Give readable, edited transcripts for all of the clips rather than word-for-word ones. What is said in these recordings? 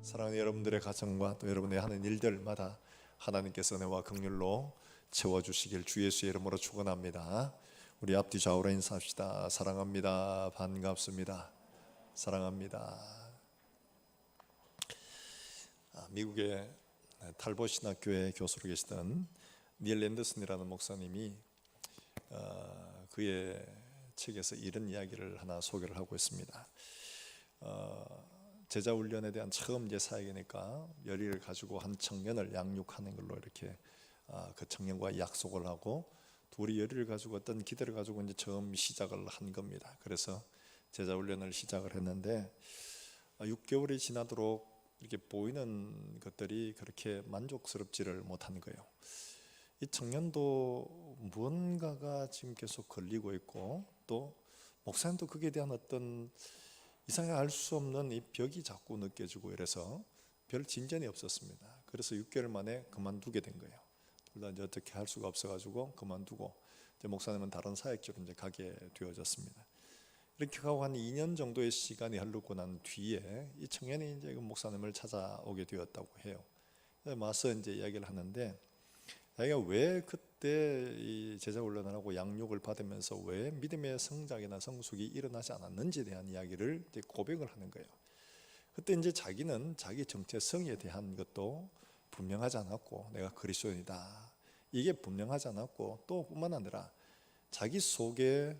사랑하는 여러분들의 가정과 또 여러분의 하는 일들마다 하나님께서 은혜와 긍휼로 채워주시길 주 예수의 이름으로 축원합니다. 우리 앞뒤 좌우로 인사합시다. 사랑합니다. 반갑습니다. 사랑합니다. 미국의 탈봇 신학교의 교수로 계시던 닐 앤더슨이라는 목사님이 그의 책에서 이런 이야기를 하나 소개를 하고 있습니다. 제자 훈련에 대한 처음 이제 사역이니까 열의를 가지고 한 청년을 양육하는 걸로 이렇게 그 청년과 약속을 하고 둘이 열의를 가지고 어떤 기대를 가지고 이제 처음 시작을 한 겁니다. 그래서 제자 훈련을 시작을 했는데 6개월이 지나도록 이렇게 보이는 것들이 그렇게 만족스럽지를 못한 거예요. 이 청년도 무언가가 지금 계속 걸리고 있고 또 목사님도 그에 대한 어떤 이상하게 알 수 없는 이 벽이 자꾸 느껴지고 이래서 별 진전이 없었습니다. 그래서 6개월 만에 그만두게 된 거예요. 둘 다 이제 어떻게 할 수가 없어가지고 그만두고 이제 목사님은 다른 사역지로 이제 가게 되어졌습니다. 이렇게 하고 한 2년 정도의 시간이 흐르고 난 뒤에 이 청년이 이제 그 목사님을 찾아오게 되었다고 해요. 와서 이제 이야기를 하는데 자기가 왜 그때 이 제자 훈련을 하고 양육을 받으면서 왜 믿음의 성장이나 성숙이 일어나지 않았는지에 대한 이야기를 이제 고백을 하는 거예요. 그때 이제 자기는 자기 정체성에 대한 것도 분명하지 않았고 내가 그리스도인이다 이게 분명하지 않았고 또 뿐만 아니라 자기 속에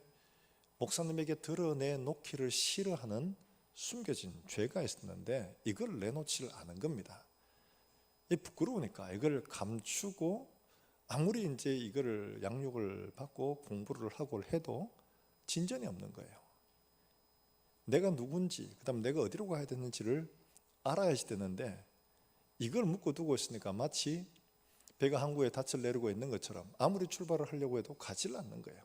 목사님에게 드러내놓기를 싫어하는 숨겨진 죄가 있었는데 이걸 내놓지를 않은 겁니다. 부끄러우니까 이걸 감추고 아무리 이제 이거를 양육을 받고 공부를 하고 해도 진전이 없는 거예요. 내가 누군지, 그다음 내가 어디로 가야 되는지를 알아야지 되는데 이걸 묻고 두고 있으니까 마치 배가 항구에 닻을 내리고 있는 것처럼 아무리 출발을 하려고 해도 가지를 않는 거예요.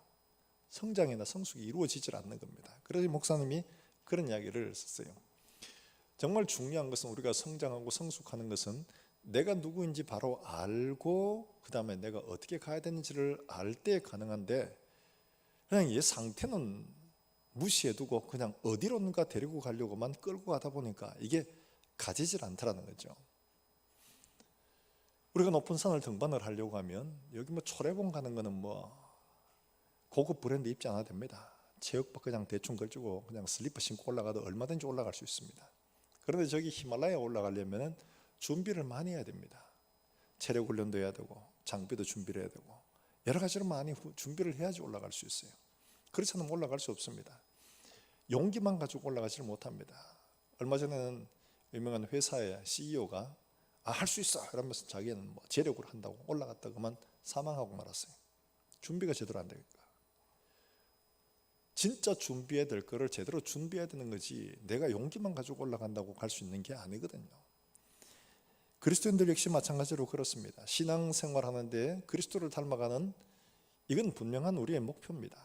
성장이나 성숙이 이루어지질 않는 겁니다. 그래서 목사님이 그런 이야기를 썼어요. 정말 중요한 것은 우리가 성장하고 성숙하는 것은 내가 누구인지 바로 알고 그 다음에 내가 어떻게 가야 되는지를 알 때 가능한데 그냥 얘 상태는 무시해두고 그냥 어디론가 데리고 가려고만 끌고 가다 보니까 이게 가지질 않다라는 거죠. 우리가 높은 산을 등반을 하려고 하면 여기 뭐 초래봉 가는 거는 뭐 고급 브랜드 입지 않아도 됩니다. 체육복 그냥 대충 걸치고 그냥 슬리퍼 신고 올라가도 얼마든지 올라갈 수 있습니다. 그런데 저기 히말라야 올라가려면 준비를 많이 해야 됩니다. 체력 훈련도 해야 되고 장비도 준비를 해야 되고 여러 가지로 많이 준비를 해야지 올라갈 수 있어요. 그렇지 않으면 올라갈 수 없습니다. 용기만 가지고 올라가지를 못합니다. 얼마 전에는 유명한 회사의 CEO가 할 수 있어 이러면서 자기는 뭐 재력으로 한다고 올라갔다 그만 사망하고 말았어요. 준비가 제대로 안 되니까. 진짜 준비해야 될 거를 제대로 준비해야 되는 거지 내가 용기만 가지고 올라간다고 갈 수 있는 게 아니거든요. 그리스도인들 역시 마찬가지로 그렇습니다. 신앙생활하는데 그리스도를 닮아가는 이건 분명한 우리의 목표입니다.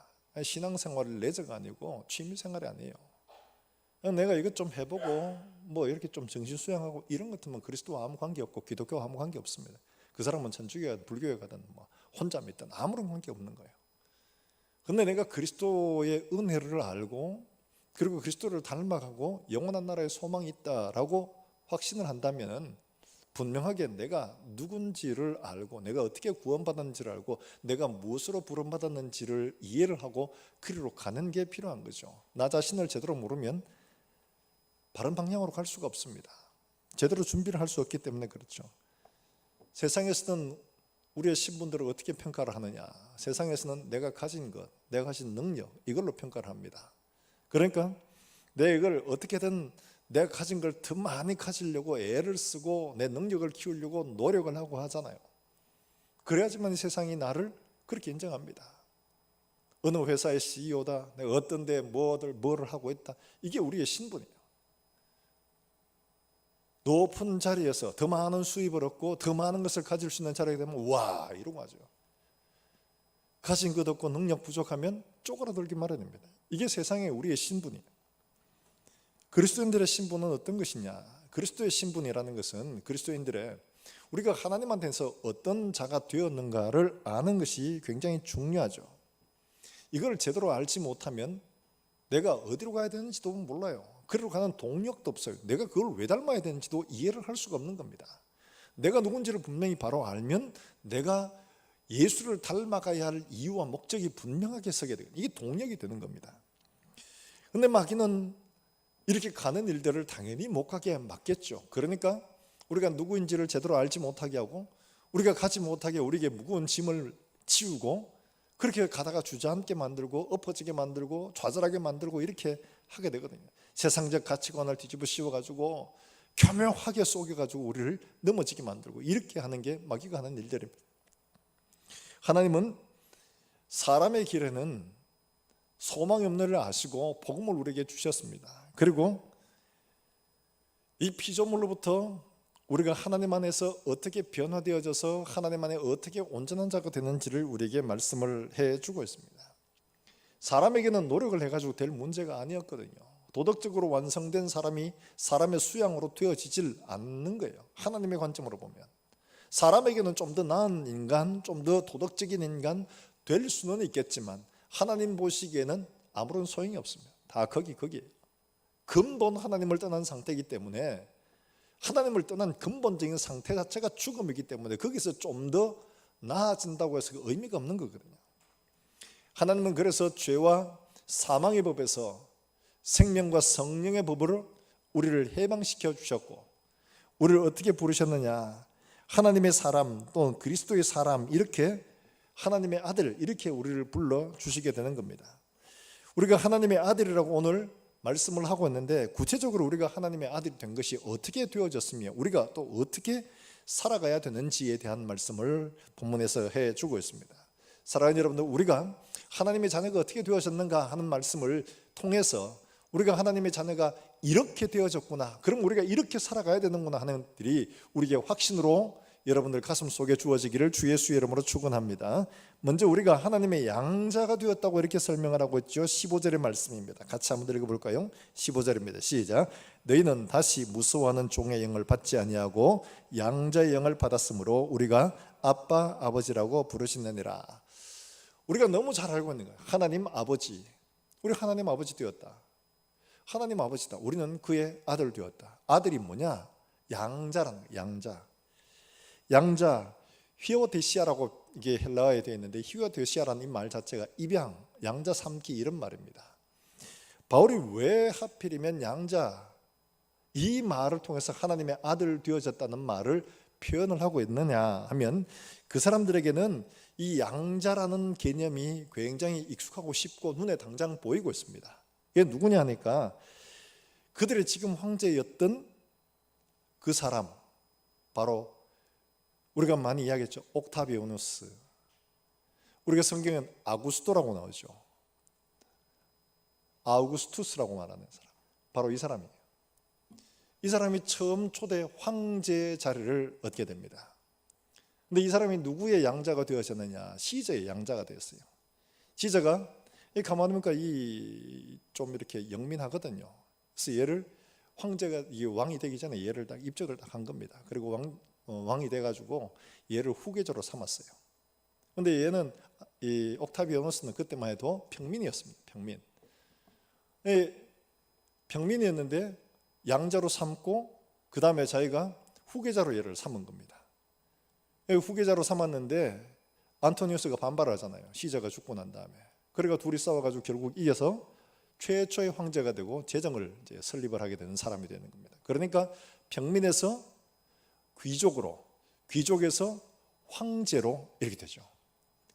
신앙생활을 레저가 아니고 취미생활이 아니에요. 내가 이것 좀 해보고 뭐 이렇게 좀 정신수양하고 이런 것 같으면 그리스도와 아무 관계없고 기독교와 아무 관계 없습니다. 그 사람은 천주교에 가든 불교에 가든 뭐 혼자 믿든 아무런 관계 없는 거예요. 근데 내가 그리스도의 은혜를 알고 그리고 그리스도를 닮아가고 영원한 나라에 소망이 있다라고 확신을 한다면 분명하게 내가 누군지를 알고 내가 어떻게 구원받았는지를 알고 내가 무엇으로 부름받았는지를 이해를 하고 그리로 가는 게 필요한 거죠. 나 자신을 제대로 모르면 바른 방향으로 갈 수가 없습니다. 제대로 준비를 할 수 없기 때문에 그렇죠. 세상에서는 우리의 신분들을 어떻게 평가를 하느냐, 세상에서는 내가 가진 것, 내가 가진 능력 이걸로 평가를 합니다. 그러니까 내가 이걸 어떻게든 내가 가진 걸 더 많이 가지려고 애를 쓰고 내 능력을 키우려고 노력을 하고 하잖아요. 그래야지만 세상이 나를 그렇게 인정합니다. 어느 회사의 CEO다, 내가 어떤 데 뭐를 하고 있다, 이게 우리의 신분이에요. 높은 자리에서 더 많은 수입을 얻고 더 많은 것을 가질 수 있는 자리가 되면 와 이러고 하죠. 가진 것 없고 능력 부족하면 쪼그라들기 마련입니다. 이게 세상의 우리의 신분이에요. 그리스도인들의 신분은 어떤 것이냐? 그리스도의 신분이라는 것은 그리스도인들의 우리가 하나님한테서 어떤 자가 되었는가를 아는 것이 굉장히 중요하죠. 이걸 제대로 알지 못하면 내가 어디로 가야 되는지도 몰라요. 그리로 가는 동력도 없어요. 내가 그걸 왜 닮아야 되는지도 이해를 할 수가 없는 겁니다. 내가 누군지를 분명히 바로 알면 내가 예수를 닮아가야 할 이유와 목적이 분명하게 서게 되거든요. 이게 동력이 되는 겁니다. 근데 마귀는 이렇게 가는 일들을 당연히 못 가게 막겠죠. 그러니까 우리가 누구인지를 제대로 알지 못하게 하고 우리가 가지 못하게 우리에게 무거운 짐을 치우고 그렇게 가다가 주저앉게 만들고 엎어지게 만들고 좌절하게 만들고 이렇게 하게 되거든요. 세상적 가치관을 뒤집어 씌워가지고 교묘하게 속여가지고 우리를 넘어지게 만들고 이렇게 하는 게 마귀가 하는 일들입니다. 하나님은 사람의 길에는 소망이 없는 걸 아시고 복음을 우리에게 주셨습니다. 그리고 이 피조물로부터 우리가 하나님 안에서 어떻게 변화되어져서 하나님 안에 어떻게 온전한 자가 되는지를 우리에게 말씀을 해주고 있습니다. 사람에게는 노력을 해가지고 될 문제가 아니었거든요. 도덕적으로 완성된 사람이 사람의 수양으로 되어지질 않는 거예요. 하나님의 관점으로 보면 사람에게는 좀 더 나은 인간, 좀 더 도덕적인 인간 될 수는 있겠지만 하나님 보시기에는 아무런 소용이 없습니다. 다 거기에요. 근본 하나님을 떠난 상태이기 때문에 하나님을 떠난 근본적인 상태 자체가 죽음이기 때문에 거기서 좀 더 나아진다고 해서 의미가 없는 거거든요. 하나님은 그래서 죄와 사망의 법에서 생명과 성령의 법으로 우리를 해방시켜 주셨고 우리를 어떻게 부르셨느냐, 하나님의 사람 또는 그리스도의 사람, 이렇게 하나님의 아들, 이렇게 우리를 불러주시게 되는 겁니다. 우리가 하나님의 아들이라고 오늘 말씀을 하고 있는데 구체적으로 우리가 하나님의 아들이 된 것이 어떻게 되어졌으며 우리가 또 어떻게 살아가야 되는지에 대한 말씀을 본문에서 해주고 있습니다. 사랑하는 여러분들, 우리가 하나님의 자녀가 어떻게 되어졌는가 하는 말씀을 통해서 우리가 하나님의 자녀가 이렇게 되어졌구나, 그럼 우리가 이렇게 살아가야 되는구나 하는 들이 우리에게 확신으로 여러분들 가슴 속에 주어지기를 주 예수의 이름으로 축원합니다. 먼저 우리가 하나님의 양자가 되었다고 이렇게 설명을 하고 있죠. 15절의 말씀입니다. 같이 한번 읽어볼까요? 15절입니다. 시작. 너희는 다시 무서워하는 종의 영을 받지 아니하고 양자의 영을 받았으므로 우리가 아빠 아버지라고 부르시느니라. 우리가 너무 잘 알고 있는 거예요. 하나님 아버지, 우리 하나님 아버지 되었다. 하나님 아버지다. 우리는 그의 아들 되었다. 아들이 뭐냐? 양자라는 거예요. 양자, 히오데시아라고 이게 헬라어에 되어 있는데 히오데시아라는 이 말 자체가 입양, 양자 삼기 이런 말입니다. 바울이 왜 하필이면 양자 이 말을 통해서 하나님의 아들 되어졌다는 말을 표현을 하고 있느냐 하면 그 사람들에게는 이 양자라는 개념이 굉장히 익숙하고 쉽고 눈에 당장 보이고 있습니다. 이게 누구냐 하니까 그들의 지금 황제였던 그 사람, 바로 우리가 많이 이야기했죠. 옥타비아누스. 우리가 성경엔 아구스토라고 나오죠. 아우구스투스라고 말하는 사람, 바로 이 사람이에요. 이 사람이 처음 초대 황제 자리를 얻게 됩니다. 근데 이 사람이 누구의 양자가 되었느냐? 시저의 양자가 되었어요. 시저가 가만히 보니까 좀 이렇게 영민하거든요. 그래서 얘를 황제가 왕이 되기 전에 얘를 딱 입적을 딱 한 겁니다. 그리고 왕이 돼가지고 얘를 후계자로 삼았어요. 그런데 얘는 이 옥타비아누스는 그때만 해도 평민이었습니다. 평민이었는데 양자로 삼고 그 다음에 자기가 후계자로 얘를 삼은 겁니다. 후계자로 삼았는데 안토니우스가 반발을 하잖아요. 시저가 죽고 난 다음에. 그러니까 둘이 싸워가지고 결국 이겨서 최초의 황제가 되고 제정을 이제 설립을 하게 되는 사람이 되는 겁니다. 그러니까 평민에서 귀족으로, 귀족에서 황제로 이렇게 되죠.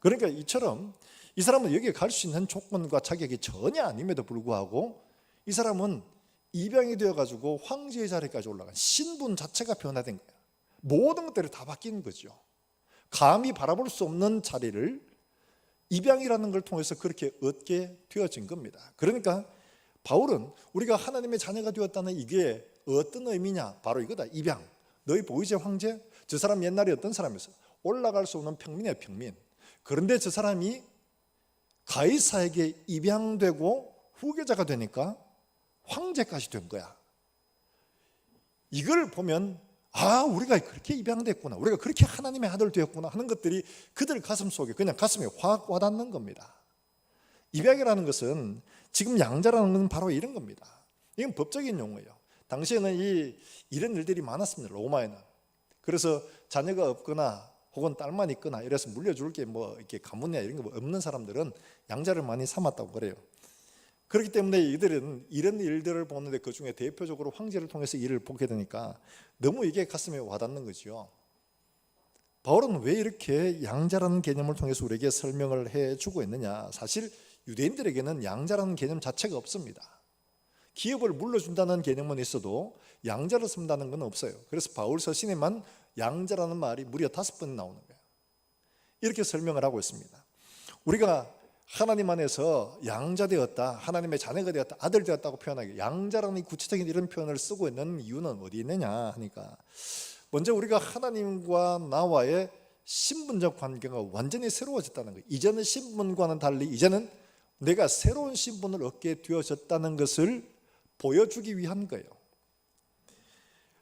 그러니까 이처럼 이 사람은 여기에 갈 수 있는 조건과 자격이 전혀 아님에도 불구하고 이 사람은 입양이 되어가지고 황제의 자리까지 올라간 신분 자체가 변화된 거예요. 모든 것들이 다 바뀐 거죠. 감히 바라볼 수 없는 자리를 입양이라는 걸 통해서 그렇게 얻게 되어진 겁니다. 그러니까 바울은 우리가 하나님의 자녀가 되었다는 이게 어떤 의미냐? 바로 이거다. 입양. 너희 보이제 황제? 저 사람 옛날에 어떤 사람이었어? 올라갈 수 없는 평민이야, 평민. 그런데 저 사람이 가이사에게 입양되고 후계자가 되니까 황제까지 된 거야. 이걸 보면 우리가 그렇게 입양됐구나, 우리가 그렇게 하나님의 아들 되었구나 하는 것들이 그들 가슴 속에 그냥 가슴에 확 와닿는 겁니다. 입양이라는 것은 지금 양자라는 건 바로 이런 겁니다. 이건 법적인 용어예요. 당시에는 이런 일들이 많았습니다. 로마에는. 그래서 자녀가 없거나 혹은 딸만 있거나 이래서 물려줄 게 뭐 이렇게 가문이나 이런 거 없는 사람들은 양자를 많이 삼았다고 그래요. 그렇기 때문에 이들은 이런 일들을 보는데 그 중에 대표적으로 황제를 통해서 일을 보게 되니까 너무 이게 가슴에 와닿는 거죠. 바울은 왜 이렇게 양자라는 개념을 통해서 우리에게 설명을 해주고 있느냐. 사실 유대인들에게는 양자라는 개념 자체가 없습니다. 기업을 물려준다는 개념은 있어도 양자를 쓴다는 건 없어요. 그래서 바울 서신에만 양자라는 말이 무려 5번 나오는 거예요. 이렇게 설명을 하고 있습니다. 우리가 하나님 안에서 양자되었다, 하나님의 자녀가 되었다, 아들 되었다고 표현하기, 양자라는 구체적인 이런 표현을 쓰고 있는 이유는 어디 있느냐 하니까, 먼저 우리가 하나님과 나와의 신분적 관계가 완전히 새로워졌다는 거예요. 이전의 신분과는 달리 이제는 내가 새로운 신분을 얻게 되어졌다는 것을 보여주기 위한 거예요.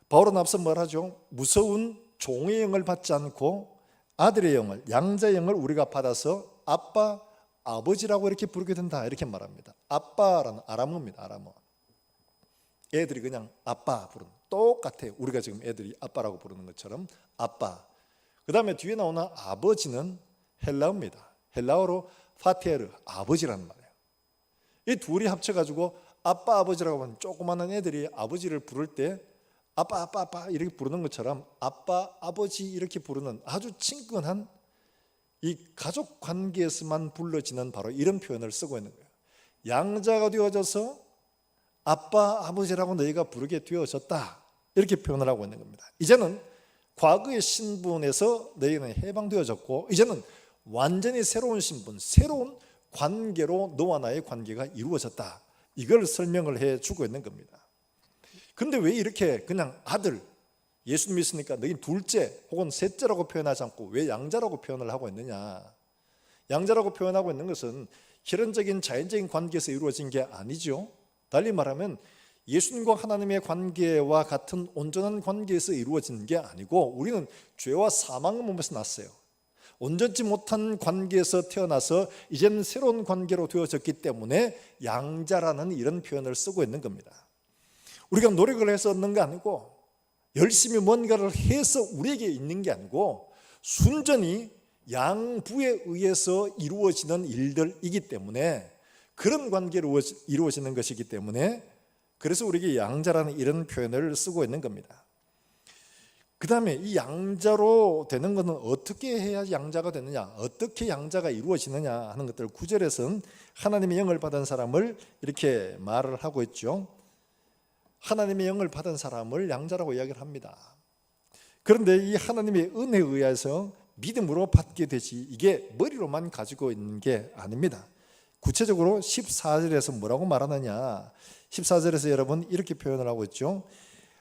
바울은 앞서 말하죠. 무서운 종의 영을 받지 않고 아들의 영을, 양자의 영을 우리가 받아서 아빠, 아버지라고 이렇게 부르게 된다, 이렇게 말합니다. 아빠라는 아람어입니다. 아람어. 애들이 그냥 아빠 부르는, 똑같아요. 우리가 지금 애들이 아빠라고 부르는 것처럼 아빠. 그 다음에 뒤에 나오는 아버지는 헬라어입니다. 헬라어로 파테르, 아버지라는 말이에요. 이 둘이 합쳐가지고 아빠, 아버지라고 하면 조그마한 애들이 아버지를 부를 때 아빠, 아빠, 아빠 이렇게 부르는 것처럼 아빠, 아버지 이렇게 부르는 아주 친근한 이 가족 관계에서만 불러지는 바로 이런 표현을 쓰고 있는 거예요. 양자가 되어져서 아빠, 아버지라고 너희가 부르게 되어졌다, 이렇게 표현을 하고 있는 겁니다. 이제는 과거의 신분에서 너희는 해방되어졌고 이제는 완전히 새로운 신분, 새로운 관계로 너와 나의 관계가 이루어졌다, 이걸 설명을 해주고 있는 겁니다. 그런데 왜 이렇게 그냥 아들, 예수 믿으니까 너희 둘째 혹은 셋째라고 표현하지 않고 왜 양자라고 표현을 하고 있느냐. 양자라고 표현하고 있는 것은 혈연적인 자연적인 관계에서 이루어진 게 아니죠. 달리 말하면 예수님과 하나님의 관계와 같은 온전한 관계에서 이루어진 게 아니고 우리는 죄와 사망의 몸에서 났어요. 온전치 못한 관계에서 태어나서 이제는 새로운 관계로 되어졌기 때문에 양자라는 이런 표현을 쓰고 있는 겁니다. 우리가 노력을 해서 얻는 게 아니고 열심히 뭔가를 해서 우리에게 있는 게 아니고 순전히 양부에 의해서 이루어지는 일들이기 때문에, 그런 관계로 이루어지는 것이기 때문에 그래서 우리에게 양자라는 이런 표현을 쓰고 있는 겁니다. 그 다음에 이 양자로 되는 것은 어떻게 해야 양자가 되느냐, 어떻게 양자가 이루어지느냐 하는 것들 9절에서는 하나님의 영을 받은 사람을 이렇게 말을 하고 있죠. 하나님의 영을 받은 사람을 양자라고 이야기를 합니다. 그런데 이 하나님의 은혜에 의해서 믿음으로 받게 되지 이게 머리로만 가지고 있는 게 아닙니다. 구체적으로 14절에서 뭐라고 말하느냐, 14절에서 여러분 이렇게 표현을 하고 있죠.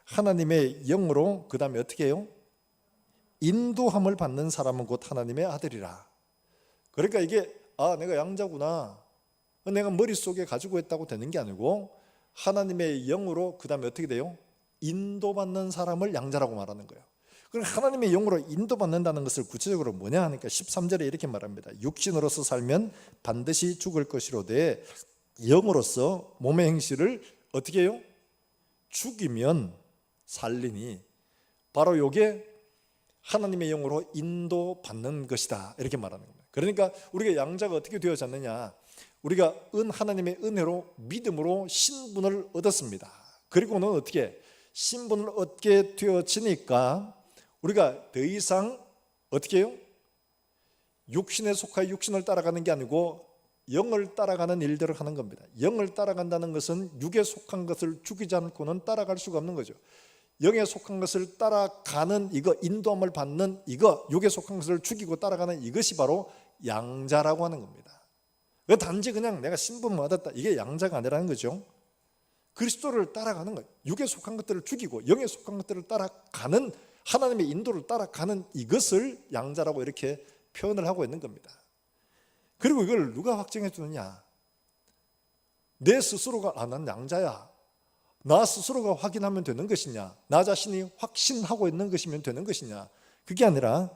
하나님의 영으로, 그 다음에 어떻게 해요? 인도함을 받는 사람은 곧 하나님의 아들이라. 그러니까 이게 내가 양자구나, 내가 머릿속에 가지고 있다고 되는 게 아니고 하나님의 영으로, 그 다음에 어떻게 돼요? 인도받는 사람을 양자라고 말하는 거예요. 그럼 하나님의 영으로 인도받는다는 것을 구체적으로 뭐냐 하니까 13절에 이렇게 말합니다. 육신으로서 살면 반드시 죽을 것이로되 영으로서 몸의 행실을 어떻게 해요? 죽이면 살리니. 바로 이게 하나님의 영으로 인도받는 것이다, 이렇게 말하는 겁니다. 그러니까 우리가 양자가 어떻게 되어졌느냐, 우리가 하나님의 은혜로 믿음으로 신분을 얻었습니다. 그리고는 어떻게 신분을 얻게 되어지니까 우리가 더 이상 어떻게 해요? 육신에 속하여 육신을 따라가는 게 아니고 영을 따라가는 일들을 하는 겁니다. 영을 따라간다는 것은 육에 속한 것을 죽이지 않고는 따라갈 수가 없는 거죠. 영에 속한 것을 따라가는 이거, 인도함을 받는 이거, 육에 속한 것을 죽이고 따라가는 이것이 바로 양자라고 하는 겁니다. 단지 그냥 내가 신분을 얻었다, 이게 양자가 아니라는 거죠. 그리스도를 따라가는 거예요. 육에 속한 것들을 죽이고 영에 속한 것들을 따라가는, 하나님의 인도를 따라가는 이것을 양자라고 이렇게 표현을 하고 있는 겁니다. 그리고 이걸 누가 확정해 주느냐, 내 스스로가 난 양자야, 나 스스로가 확인하면 되는 것이냐, 나 자신이 확신하고 있는 것이면 되는 것이냐, 그게 아니라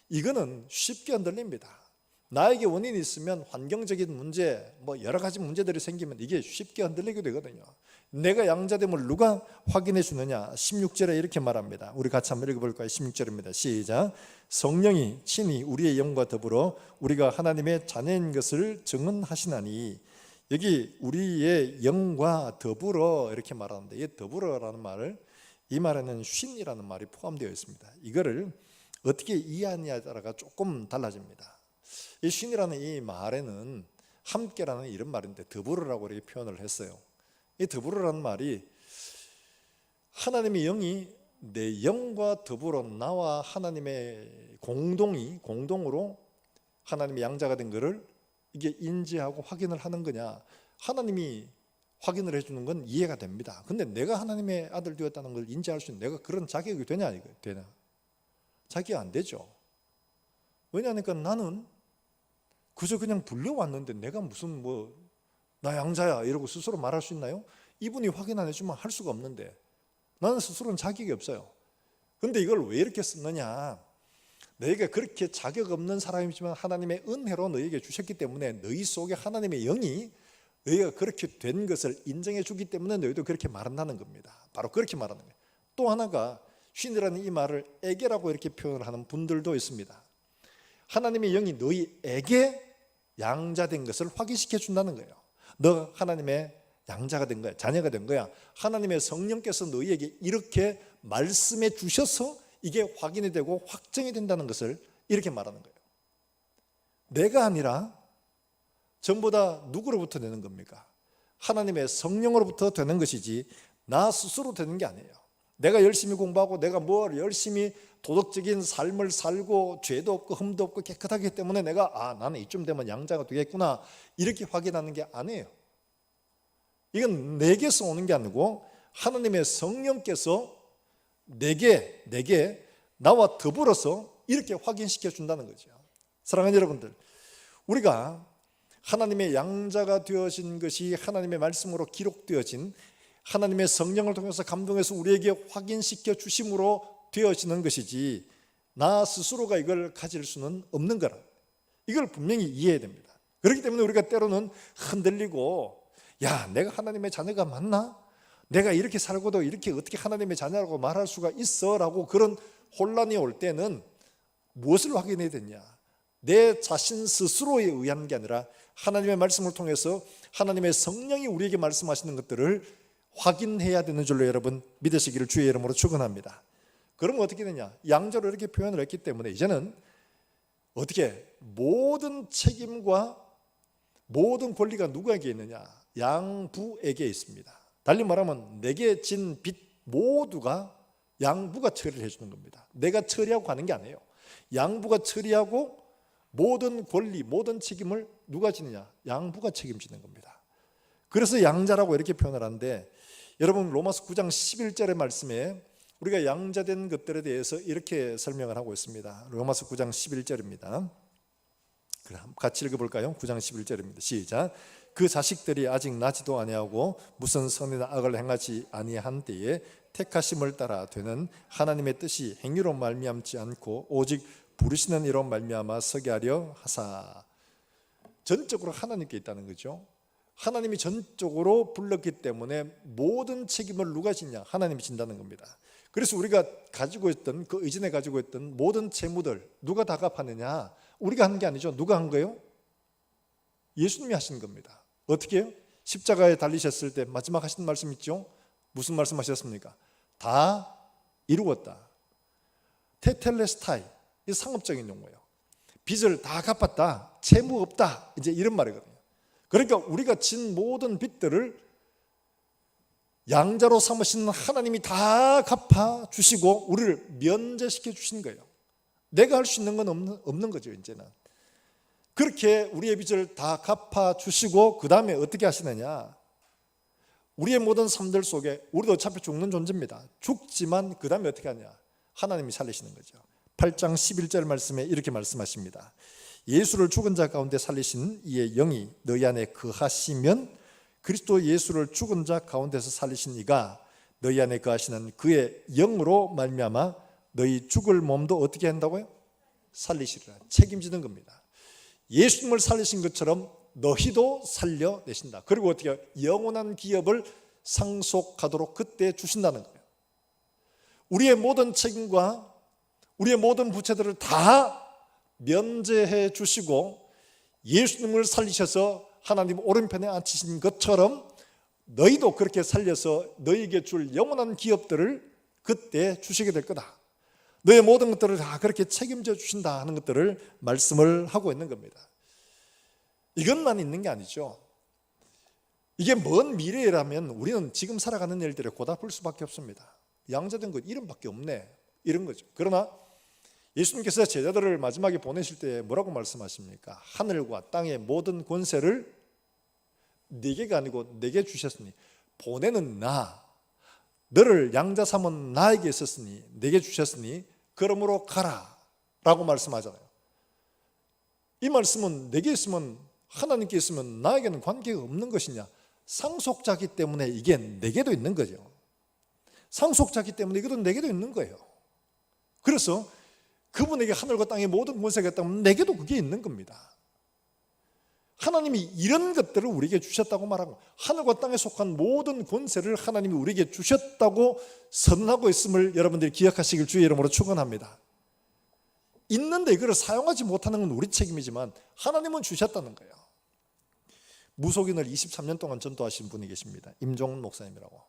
이거는 쉽게 흔들립니다. 나에게 원인이 있으면 환경적인 문제, 여러 가지 문제들이 생기면 이게 쉽게 흔들리게 되거든요. 내가 양자됨을 누가 확인해 주느냐? 16절에 이렇게 말합니다. 우리 같이 한번 읽어볼까요? 16절입니다. 시작. 성령이 친히 우리의 영과 더불어 우리가 하나님의 자녀인 것을 증언하시나니. 여기 우리의 영과 더불어 이렇게 말하는데, 이 더불어라는 말을, 이 말에는 쉰이라는 말이 포함되어 있습니다. 이거를 어떻게 이해하느냐에 따라가 조금 달라집니다. 이 쉰이라는 이 말에는 함께라는 이런 말인데 더불어라고 이렇게 표현을 했어요. 이 더불어라는 말이 하나님의 영이 내 영과 더불어 나와 하나님의 공동으로 하나님의 양자가 된 것을 이게 인지하고 확인을 하는 거냐? 하나님이 확인을 해주는 건 이해가 됩니다. 근데 내가 하나님의 아들 되었다는 걸 인지할 수 있는 내가 그런 자격이 되냐? 자격이 안 되죠. 왜냐하니까 나는 그저 그냥 불려왔는데 내가 무슨 나 양자야 이러고 스스로 말할 수 있나요? 이분이 확인 안 해주면 할 수가 없는데 나는 스스로는 자격이 없어요. 근데 이걸 왜 이렇게 썼느냐? 너희가 그렇게 자격 없는 사람이지만 하나님의 은혜로 너희에게 주셨기 때문에 너희 속에 하나님의 영이 너희가 그렇게 된 것을 인정해 주기 때문에 너희도 그렇게 말한다는 겁니다. 바로 그렇게 말하는 거예요. 또 하나가 쉰이라는 이 말을 에게라고 이렇게 표현을 하는 분들도 있습니다. 하나님의 영이 너희에게 양자된 것을 확인시켜 준다는 거예요. 너 하나님의 양자가 된 거야, 자녀가 된 거야. 하나님의 성령께서 너희에게 이렇게 말씀해 주셔서 이게 확인이 되고 확정이 된다는 것을 이렇게 말하는 거예요. 내가 아니라 전부 다 누구로부터 되는 겁니까? 하나님의 성령으로부터 되는 것이지 나 스스로 되는 게 아니에요. 내가 열심히 공부하고 내가 열심히 도덕적인 삶을 살고 죄도 없고 흠도 없고 깨끗하기 때문에 내가 나는 이쯤 되면 양자가 되겠구나 이렇게 확인하는 게 아니에요. 이건 내게서 오는 게 아니고 하나님의 성령께서 내게 나와 더불어서 이렇게 확인시켜 준다는 거죠. 사랑하는 여러분들, 우리가 하나님의 양자가 되어진 것이 하나님의 말씀으로 기록되어진 하나님의 성령을 통해서 감동해서 우리에게 확인시켜 주심으로 되어지는 것이지 나 스스로가 이걸 가질 수는 없는 거라. 이걸 분명히 이해해야 됩니다. 그렇기 때문에 우리가 때로는 흔들리고 내가 하나님의 자녀가 맞나? 내가 이렇게 살고도 이렇게 어떻게 하나님의 자녀라고 말할 수가 있어? 라고 그런 혼란이 올 때는 무엇을 확인해야 되냐? 내 자신 스스로에 의한 게 아니라 하나님의 말씀을 통해서 하나님의 성령이 우리에게 말씀하시는 것들을 확인해야 되는 줄로 여러분 믿으시기를 주의 이름으로 축원합니다. 그러면 어떻게 되냐? 양자로 이렇게 표현을 했기 때문에 이제는 어떻게 모든 책임과 모든 권리가 누구에게 있느냐? 양부에게 있습니다. 달리 말하면 내게 진 빚 모두가 양부가 처리를 해주는 겁니다. 내가 처리하고 가는 게 아니에요. 양부가 처리하고 모든 권리, 모든 책임을 누가 지느냐? 양부가 책임지는 겁니다. 그래서 양자라고 이렇게 표현을 하는데 여러분 로마서 9장 11절의 말씀에 우리가 양자된 것들에 대해서 이렇게 설명을 하고 있습니다. 로마서 9장 11절입니다. 같이 읽어볼까요? 9장 11절입니다. 시작. 그 자식들이 아직 나지도 아니하고 무슨 선이나 악을 행하지 아니한 때에 택하심을 따라 되는 하나님의 뜻이 행위로 말미암지 않고 오직 부르시는 이로 말미암아 서게 하려 하사. 전적으로 하나님께 있다는 거죠. 하나님이 전적으로 불렀기 때문에 모든 책임을 누가 지냐? 하나님이 진다는 겁니다. 그래서 우리가 가지고 있던 그 이전에 가지고 있던 모든 채무들 누가 다 갚았느냐? 우리가 한 게 아니죠. 누가 한 거예요? 예수님이 하신 겁니다. 어떻게 해요? 십자가에 달리셨을 때 마지막 하신 말씀 있죠? 무슨 말씀 하셨습니까? 다 이루었다. 테텔레스타이, 이 상업적인 용어예요. 빚을 다 갚았다, 채무 없다, 이제 이런 말이거든요. 그러니까 우리가 진 모든 빚들을 양자로 삼으시는 하나님이 다 갚아 주시고 우리를 면제시켜 주신 거예요. 내가 할 수 있는 건 없는 거죠. 이제는 그렇게 우리의 빚을 다 갚아 주시고 그 다음에 어떻게 하시느냐? 우리의 모든 삶들 속에 우리도 어차피 죽는 존재입니다. 죽지만 그 다음에 어떻게 하냐? 하나님이 살리시는 거죠. 8장 11절 말씀에 이렇게 말씀하십니다. 예수를 죽은 자 가운데 살리신 이의 영이 너희 안에 거하시면 그리스도 예수를 죽은 자 가운데서 살리신 이가 너희 안에 거하시는 그의 영으로 말미암아 너희 죽을 몸도 어떻게 한다고요? 살리시리라. 책임지는 겁니다. 예수님을 살리신 것처럼 너희도 살려내신다. 그리고 어떻게 영원한 기업을 상속하도록 그때 주신다는 거예요. 우리의 모든 책임과 우리의 모든 부채들을 다 면제해 주시고 예수님을 살리셔서 하나님 오른편에 앉히신 것처럼 너희도 그렇게 살려서 너희에게 줄 영원한 기업들을 그때 주시게 될 거다. 너의 모든 것들을 다 그렇게 책임져 주신다 하는 것들을 말씀을 하고 있는 겁니다. 이것만 있는 게 아니죠. 이게 먼 미래라면 우리는 지금 살아가는 일들에 고달플 수밖에 없습니다. 양자된 것 이름밖에 없네, 이런 거죠. 그러나 예수님께서 제자들을 마지막에 보내실 때 뭐라고 말씀하십니까? 하늘과 땅의 모든 권세를 네게가 아니고 내게 주셨으니, 보내는 나, 너를 양자 삼은 나에게 있었으니 내게 주셨으니 그러므로 가라 라고 말씀하잖아요. 이 말씀은 내게 있으면, 하나님께 있으면 나에게는 관계가 없는 것이냐? 상속자기 때문에 이게 내게도 있는 거죠. 상속자기 때문에 이것도 내게도 있는 거예요. 그래서 그분에게 하늘과 땅의 모든 권세가 있다면 내게도 그게 있는 겁니다. 하나님이 이런 것들을 우리에게 주셨다고 말하고, 하늘과 땅에 속한 모든 권세를 하나님이 우리에게 주셨다고 선언하고 있음을 여러분들이 기억하시길 주의 이름으로 축원합니다. 있는데 이걸 사용하지 못하는 건 우리 책임이지만 하나님은 주셨다는 거예요. 무속인을 23년 동안 전도하신 분이 계십니다. 임종훈 목사님이라고.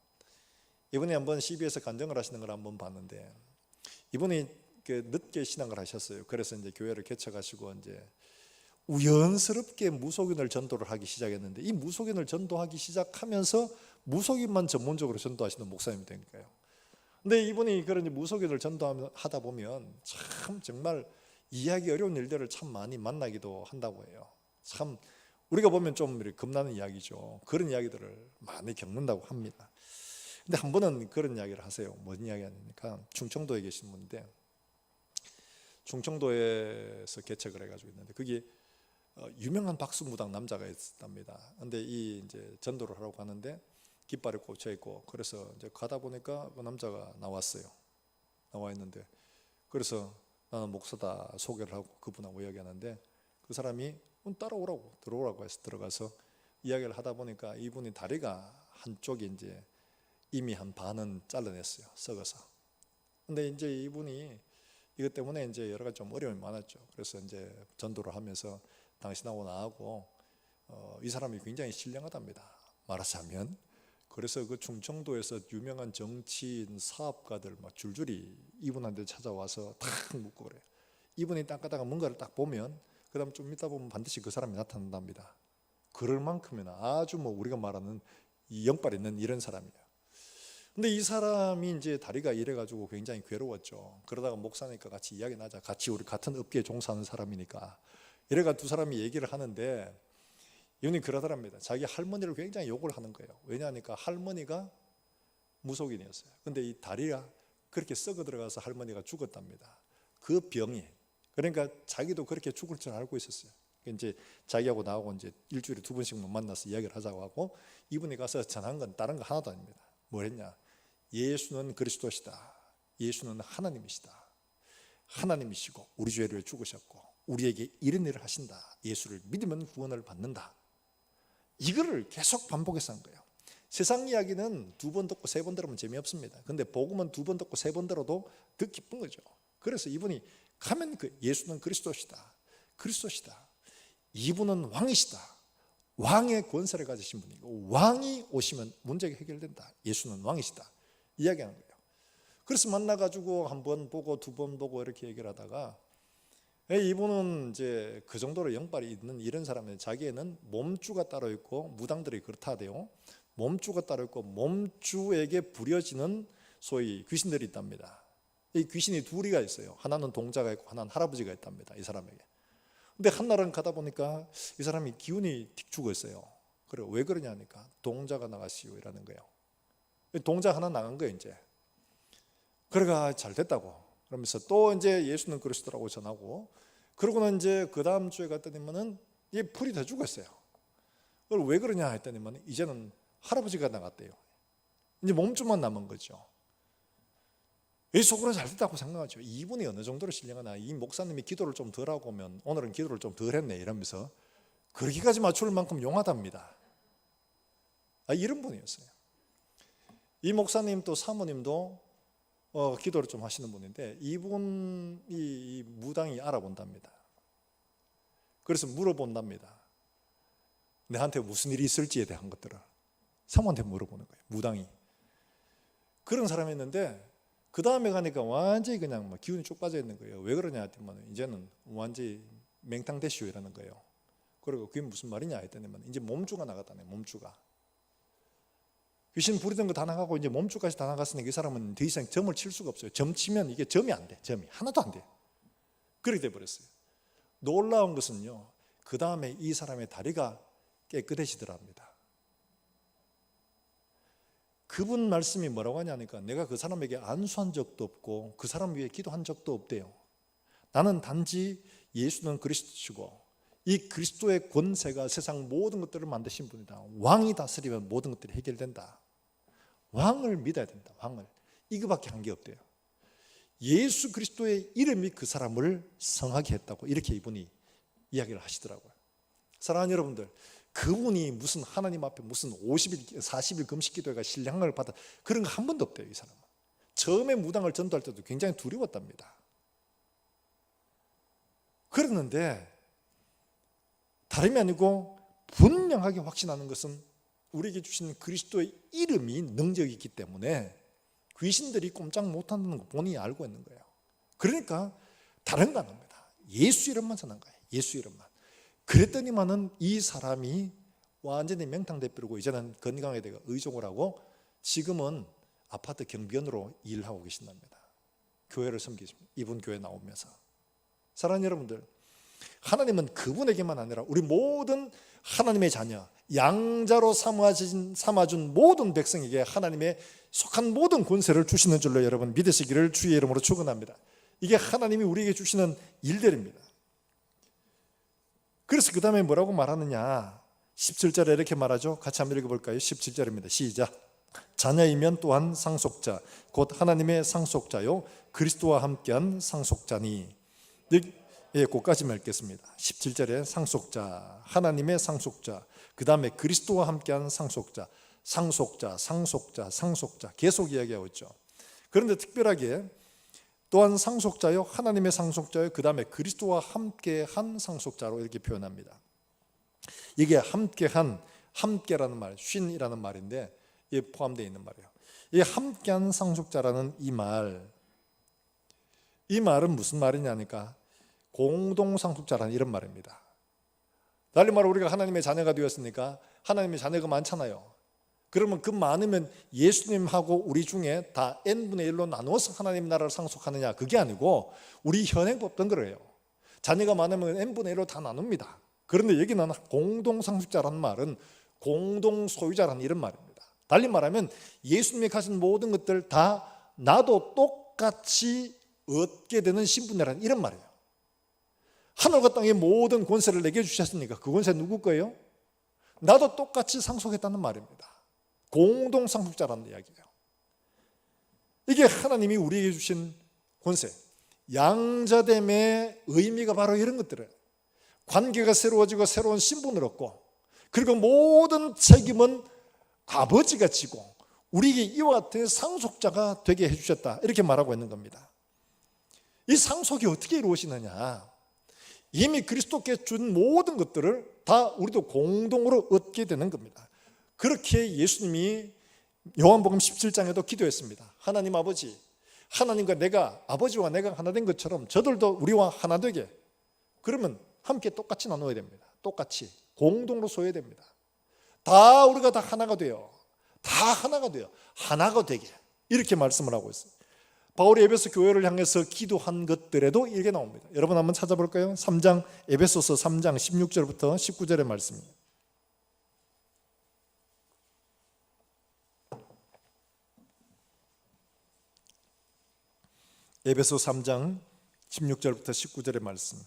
이분이 한번 CBS 간증을 하시는 걸 한번 봤는데, 이분이 늦게 신앙을 하셨어요. 그래서 이제 교회를 개척하시고 이제 우연스럽게 무속인을 전도를 하기 시작했는데, 이 무속인을 전도하기 시작하면서 무속인만 전문적으로 전도하시는 목사님이 된 거예요. 근데 이분이 그런 무속인을 전도하다 보면 참 정말 이해하기 어려운 일들을 참 많이 만나기도 한다고 해요. 참 우리가 보면 좀 겁나는 이야기죠. 그런 이야기들을 많이 겪는다고 합니다. 근데 한 번은 그런 이야기를 하세요. 뭔 이야기 하니까, 충청도에 계신 분인데, 충청도에서 개척을 해가지고 있는데, 거기 유명한 박수무당 남자가 있답니다. 근데 이 이제 전도를 하라고 하는데 깃발에 꽂혀 있고, 그래서 이제 가다 보니까 그 남자가 나왔어요. 나와 있는데, 그래서 나는 목사다 소개를 하고 그분하고 이야기하는데, 그 사람이 따라오라고, 들어오라고 해서 들어가서 이야기를 하다 보니까 이분이 다리가 한쪽이 이제 이미 한 반은 잘라냈어요, 썩어서. 근데 이제 이분이 이것 때문에 이제 여러 가지 좀 어려움이 많았죠. 그래서 이제 전도를 하면서 당신하고 나하고 이 사람이 굉장히 신령하답니다, 말하자면. 그래서 그 충청도에서 유명한 정치인, 사업가들 막 줄줄이 이분한테 찾아와서 탁 묻고 그래요. 이분이 딱 가다가 뭔가를 딱 보면 그 다음 좀 있다 보면 반드시 그 사람이 나타난답니다. 그럴 만큼이나 아주 우리가 말하는 이 영빨 있는 이런 사람이에요. 근데 이 사람이 이제 다리가 이래가지고 굉장히 괴로웠죠. 그러다가 목사니까 같이 이야기 나자, 같이 우리 같은 업계에 종사하는 사람이니까. 이래가 두 사람이 얘기를 하는데, 이분이 그러더랍니다. 자기 할머니를 굉장히 욕을 하는 거예요. 왜냐하니까 할머니가 무속인이었어요. 근데 이 다리가 그렇게 썩어 들어가서 할머니가 죽었답니다. 그 병이. 그러니까 자기도 그렇게 죽을 줄 알고 있었어요. 이제 자기하고 나하고 이제 일주일에 2번씩만 만나서 이야기를 하자고 하고, 이분이 가서 전한 건 다른 거 하나도 아닙니다. 뭘 했냐? 예수는 그리스도시다. 예수는 하나님이시다. 하나님이시고 우리 죄를 위해 죽으셨고 우리에게 이런 일을 하신다. 예수를 믿으면 구원을 받는다. 이거를 계속 반복해서 한 거예요. 세상 이야기는 2번 듣고 3번 들으면 재미없습니다. 근데 복음은 2번 듣고 3번 들어도 더 기쁜 거죠. 그래서 이분이 가면 예수는 그리스도시다. 그리스도시다. 이분은 왕이시다. 왕의 권세를 가지신 분이고 왕이 오시면 문제가 해결된다. 예수는 왕이시다. 이야기하는 거예요. 그래서 만나가지고 한 번 보고 2번 보고 이렇게 얘기를 하다가, 이분은 이제 그 정도로 영빨이 있는 이런 사람인데, 자기에는 몸주가 따로 있고, 무당들이 그렇다대요. 몸주가 따로 있고 몸주에게 부려지는 소위 귀신들이 있답니다. 이 귀신이 둘이가 있어요. 하나는 동자가 있고 하나는 할아버지가 있답니다, 이 사람에게. 근데 한날은 가다 보니까 이 사람이 기운이 틱 죽어 있어요. 그래, 왜 그러냐 하니까 동자가 나가시오 이라는 거예요. 동자 하나 나간 거예요 이제. 그래가 잘 됐다고 그러면서 또 이제 예수는 그리스도라고 전하고, 그러고는 이제 그 다음 주에 갔더니만은 이 풀이 다 죽었어요. 그걸 왜 그러냐 했더니만 이제는 할아버지가 나갔대요. 이제 몸주만 남은 거죠. 이 속으로 잘 됐다고 생각하죠. 이분이 어느 정도로 신령하나, 이 목사님이 기도를 좀 덜 하고 오면 오늘은 기도를 좀 덜 했네 이러면서 그렇게까지 맞출 만큼 용하답니다. 이런 분이었어요. 이 목사님 또 사모님도 기도를 좀 하시는 분인데 이분이 이 무당이 알아본답니다. 그래서 물어본답니다. 내한테 무슨 일이 있을지에 대한 것들을 사모한테 물어보는 거예요. 무당이. 그런 사람이 있는데 그 다음에 가니까 완전히 그냥 막 기운이 쭉 빠져 있는 거예요. 왜 그러냐 했더니 이제는 완전히 맹탕대쇼 이라는 거예요. 그리고 그게 무슨 말이냐 했더니 이제 몸주가 나갔다네. 몸주가. 귀신 부리던 거 다 나가고 이제 몸주까지 다 나갔으니까 이 사람은 더 이상 점을 칠 수가 없어요. 점 치면 이게 점이 안 돼. 점이 하나도 안 돼. 그렇게 돼버렸어요. 놀라운 것은요, 그 다음에 이 사람의 다리가 깨끗해지더랍니다. 그분 말씀이 뭐라고 하냐니까 내가 그 사람에게 안수한 적도 없고 그 사람 위해 기도한 적도 없대요. 나는 단지 예수는 그리스도시고 이 그리스도의 권세가 세상 모든 것들을 만드신 분이다. 왕이 다스리면 모든 것들이 해결된다. 왕을 믿어야 된다. 왕을. 이거밖에 한 게 없대요. 예수 그리스도의 이름이 그 사람을 성하게 했다고 이렇게 이분이 이야기를 하시더라고요. 사랑하는 여러분들, 그분이 무슨 하나님 앞에 무슨 50일, 40일 금식 기도회가 신령을 받아 그런 거 한 번도 없대요. 이 사람은. 처음에 무당을 전도할 때도 굉장히 두려웠답니다. 그랬는데 다름이 아니고 분명하게 확신하는 것은 우리에게 주신 그리스도의 이름이 능력이 있기 때문에 귀신들이 꼼짝 못하는 거 본인이 알고 있는 거예요. 그러니까 다른 거 안 합니다. 예수 이름만 전한 거예요. 예수 이름만. 그랬더니만은 이 사람이 완전히 맹탕대표고 이제는 건강에 대해 의존을 하고 지금은 아파트 경비원으로 일하고 계신답니다. 교회를 섬기십니다. 이분 교회 나오면서. 사랑하는 여러분들, 하나님은 그분에게만 아니라 우리 모든 하나님의 자녀, 양자로 삼아준 모든 백성에게 하나님의 속한 모든 권세를 주시는 줄로 여러분 믿으시기를 주의 이름으로 축원합니다. 이게 하나님이 우리에게 주시는 일들입니다. 그래서 그 다음에 뭐라고 말하느냐, 17절에 이렇게 말하죠. 같이 한번 읽어볼까요? 17절입니다. 시작. 자녀이면 또한 상속자 곧 하나님의 상속자요 그리스도와 함께한 상속자니. 예, 그까지만 읽겠습니다. 17절에 상속자, 하나님의 상속자, 그 다음에 그리스도와 함께한 상속자, 상속자, 상속자, 상속자 계속 이야기하고 있죠. 그런데 특별하게 또한 상속자요 하나님의 상속자요 그 다음에 그리스도와 함께한 상속자로 이렇게 표현합니다. 이게 함께한, 함께라는 말, 쉰이라는 말인데 이게 포함되어 있는 말이에요. 이 함께한 상속자라는 이 말은 무슨 말이냐니까 공동상속자라는 이런 말입니다. 달리 말해 우리가 하나님의 자녀가 되었으니까 하나님의 자녀가 많잖아요. 그러면 그 많으면 예수님하고 우리 중에 다 n분의 1로 나누어서 하나님 나라를 상속하느냐, 그게 아니고 우리 현행법던 거예요. 자녀가 많으면 n분의 1로 다 나눕니다. 그런데 여기는 공동상속자라는 말은 공동소유자라는 이런 말입니다. 달리 말하면 예수님이 가진 모든 것들 다 나도 똑같이 얻게 되는 신분이라는 이런 말이에요. 하늘과 땅의 모든 권세를 내게 주셨으니까 그 권세 누구 거예요? 나도 똑같이 상속했다는 말입니다. 공동상속자라는 이야기예요. 이게 하나님이 우리에게 주신 권세, 양자됨의 의미가 바로 이런 것들이에요. 관계가 새로워지고 새로운 신분을 얻고, 그리고 모든 책임은 아버지가 지고 우리에게 이와 같은 상속자가 되게 해주셨다, 이렇게 말하고 있는 겁니다. 이 상속이 어떻게 이루어지느냐, 이미 그리스도께 준 모든 것들을 다 우리도 공동으로 얻게 되는 겁니다. 그렇게 예수님이 요한복음 17장에도 기도했습니다. 하나님 아버지, 하나님과 내가, 아버지와 내가 하나 된 것처럼 저들도 우리와 하나 되게. 그러면 함께 똑같이 나눠야 됩니다. 똑같이 공동으로 소유해야 됩니다. 다 우리가 다 하나가 돼요. 다 하나가 돼요. 하나가 되게, 이렇게 말씀을 하고 있어요. 바울이 에베소 교회를 향해서 기도한 것들에도 이게 나옵니다. 여러분 한번 찾아볼까요? 3장, 에베소서 3장 16절부터 19절의 말씀입니다. 에베소 3장 16절부터 19절의 말씀,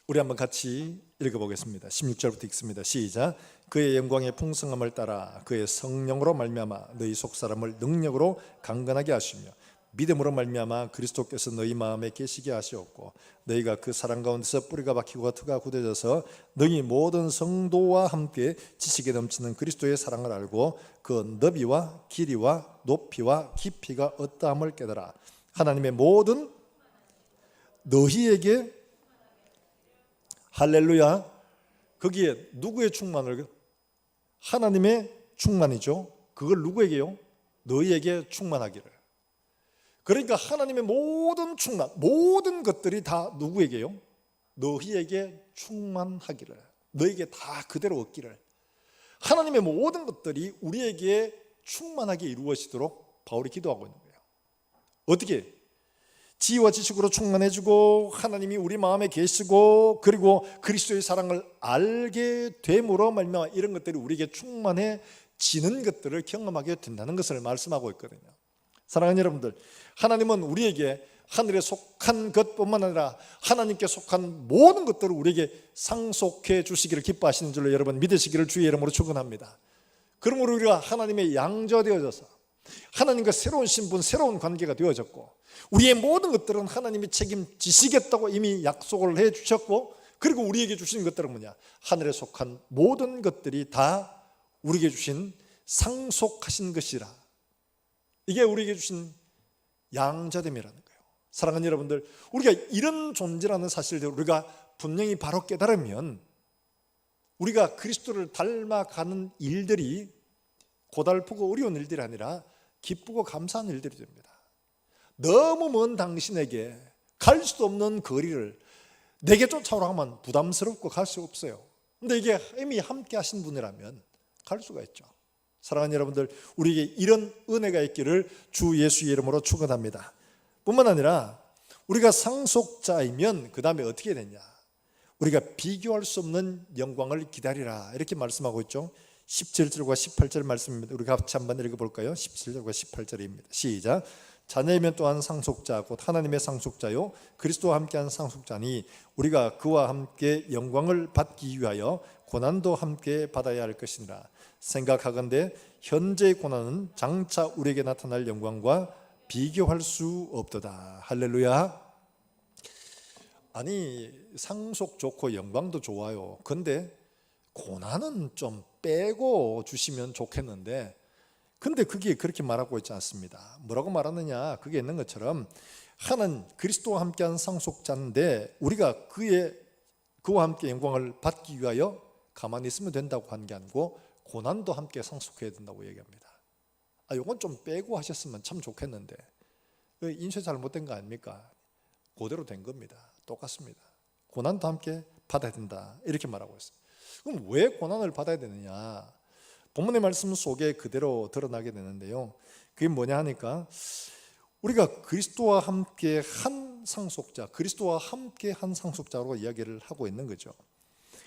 우리 한번 같이 읽어보겠습니다. 16절부터 읽습니다. 시작. 그의 영광의 풍성함을 따라 그의 성령으로 말미암아 너희 속사람을 능력으로 강건하게 하시며 믿음으로 말미암아 그리스도께서 너희 마음에 계시게 하시었고 너희가 그 사랑 가운데서 뿌리가 박히고 터가 굳어져서 너희 모든 성도와 함께 지식에 넘치는 그리스도의 사랑을 알고 그 너비와 길이와 높이와 깊이가 어떠함을 깨달아 하나님의 모든 너희에게 할렐루야. 거기에 누구의 충만을? 하나님의 충만이죠. 그걸 누구에게요? 너희에게 충만하기를. 그러니까 하나님의 모든 충만, 모든 것들이 다 누구에게요? 너희에게 충만하기를. 너희에게 다 그대로 얻기를. 하나님의 모든 것들이 우리에게 충만하게 이루어지도록 바울이 기도하고 있는 거예요. 어떻게? 지혜와 지식으로 충만해지고 하나님이 우리 마음에 계시고 그리고 그리스도의 사랑을 알게 됨으로 말미암아 이런 것들이 우리에게 충만해지는 것들을 경험하게 된다는 것을 말씀하고 있거든요. 사랑하는 여러분들, 하나님은 우리에게 하늘에 속한 것뿐만 아니라 하나님께 속한 모든 것들을 우리에게 상속해 주시기를 기뻐하시는 줄로 여러분 믿으시기를 주의 이름으로 축원합니다. 그러므로 우리가 하나님의 양자되어져서 하나님과 새로운 신분, 새로운 관계가 되어졌고 우리의 모든 것들은 하나님이 책임지시겠다고 이미 약속을 해주셨고 그리고 우리에게 주신 것들은 뭐냐? 하늘에 속한 모든 것들이 다 우리에게 주신 상속하신 것이라. 이게 우리에게 주신 양자됨이라는 거예요. 사랑하는 여러분들, 우리가 이런 존재라는 사실을 우리가 분명히 바로 깨달으면 우리가 그리스도를 닮아가는 일들이 고달프고 어려운 일들이 아니라 기쁘고 감사한 일들이 됩니다. 너무 먼 당신에게 갈 수 없는 거리를 내게 쫓아오라 하면 부담스럽고 갈 수 없어요. 근데 이게 이미 함께 하신 분이라면 갈 수가 있죠. 사랑하는 여러분들, 우리에게 이런 은혜가 있기를 주 예수의 이름으로 축원합니다. 뿐만 아니라 우리가 상속자이면 그 다음에 어떻게 되냐? 우리가 비교할 수 없는 영광을 기다리라 이렇게 말씀하고 있죠. 17절과 18절 말씀입니다. 우리 같이 한번 읽어볼까요? 17절과 18절입니다. 시작. 자녀이면 또한 상속자 곧 하나님의 상속자요 그리스도와 함께한 상속자니 우리가 그와 함께 영광을 받기 위하여 고난도 함께 받아야 할 것이니라. 생각하건대 현재의 고난은 장차 우리에게 나타날 영광과 비교할 수 없도다. 할렐루야. 아니 상속 좋고 영광도 좋아요. 근데 고난은 좀 빼고 주시면 좋겠는데 근데 그게 그렇게 말하고 있지 않습니다. 뭐라고 말하느냐? 그게 있는 것처럼 하나는 그리스도와 함께한 상속자인데 우리가 그와 함께 영광을 받기 위하여 가만히 있으면 된다고 한 게 아니고 고난도 함께 상속해야 된다고 얘기합니다. 이건 좀 빼고 하셨으면 참 좋겠는데 인쇄 잘못된 거 아닙니까? 그대로 된 겁니다. 똑같습니다. 고난도 함께 받아야 된다 이렇게 말하고 있어요. 그럼 왜 고난을 받아야 되느냐? 본문의 말씀 속에 그대로 드러나게 되는데요. 그게 뭐냐 하니까 우리가 그리스도와 함께 한 상속자, 그리스도와 함께 한 상속자로 이야기를 하고 있는 거죠.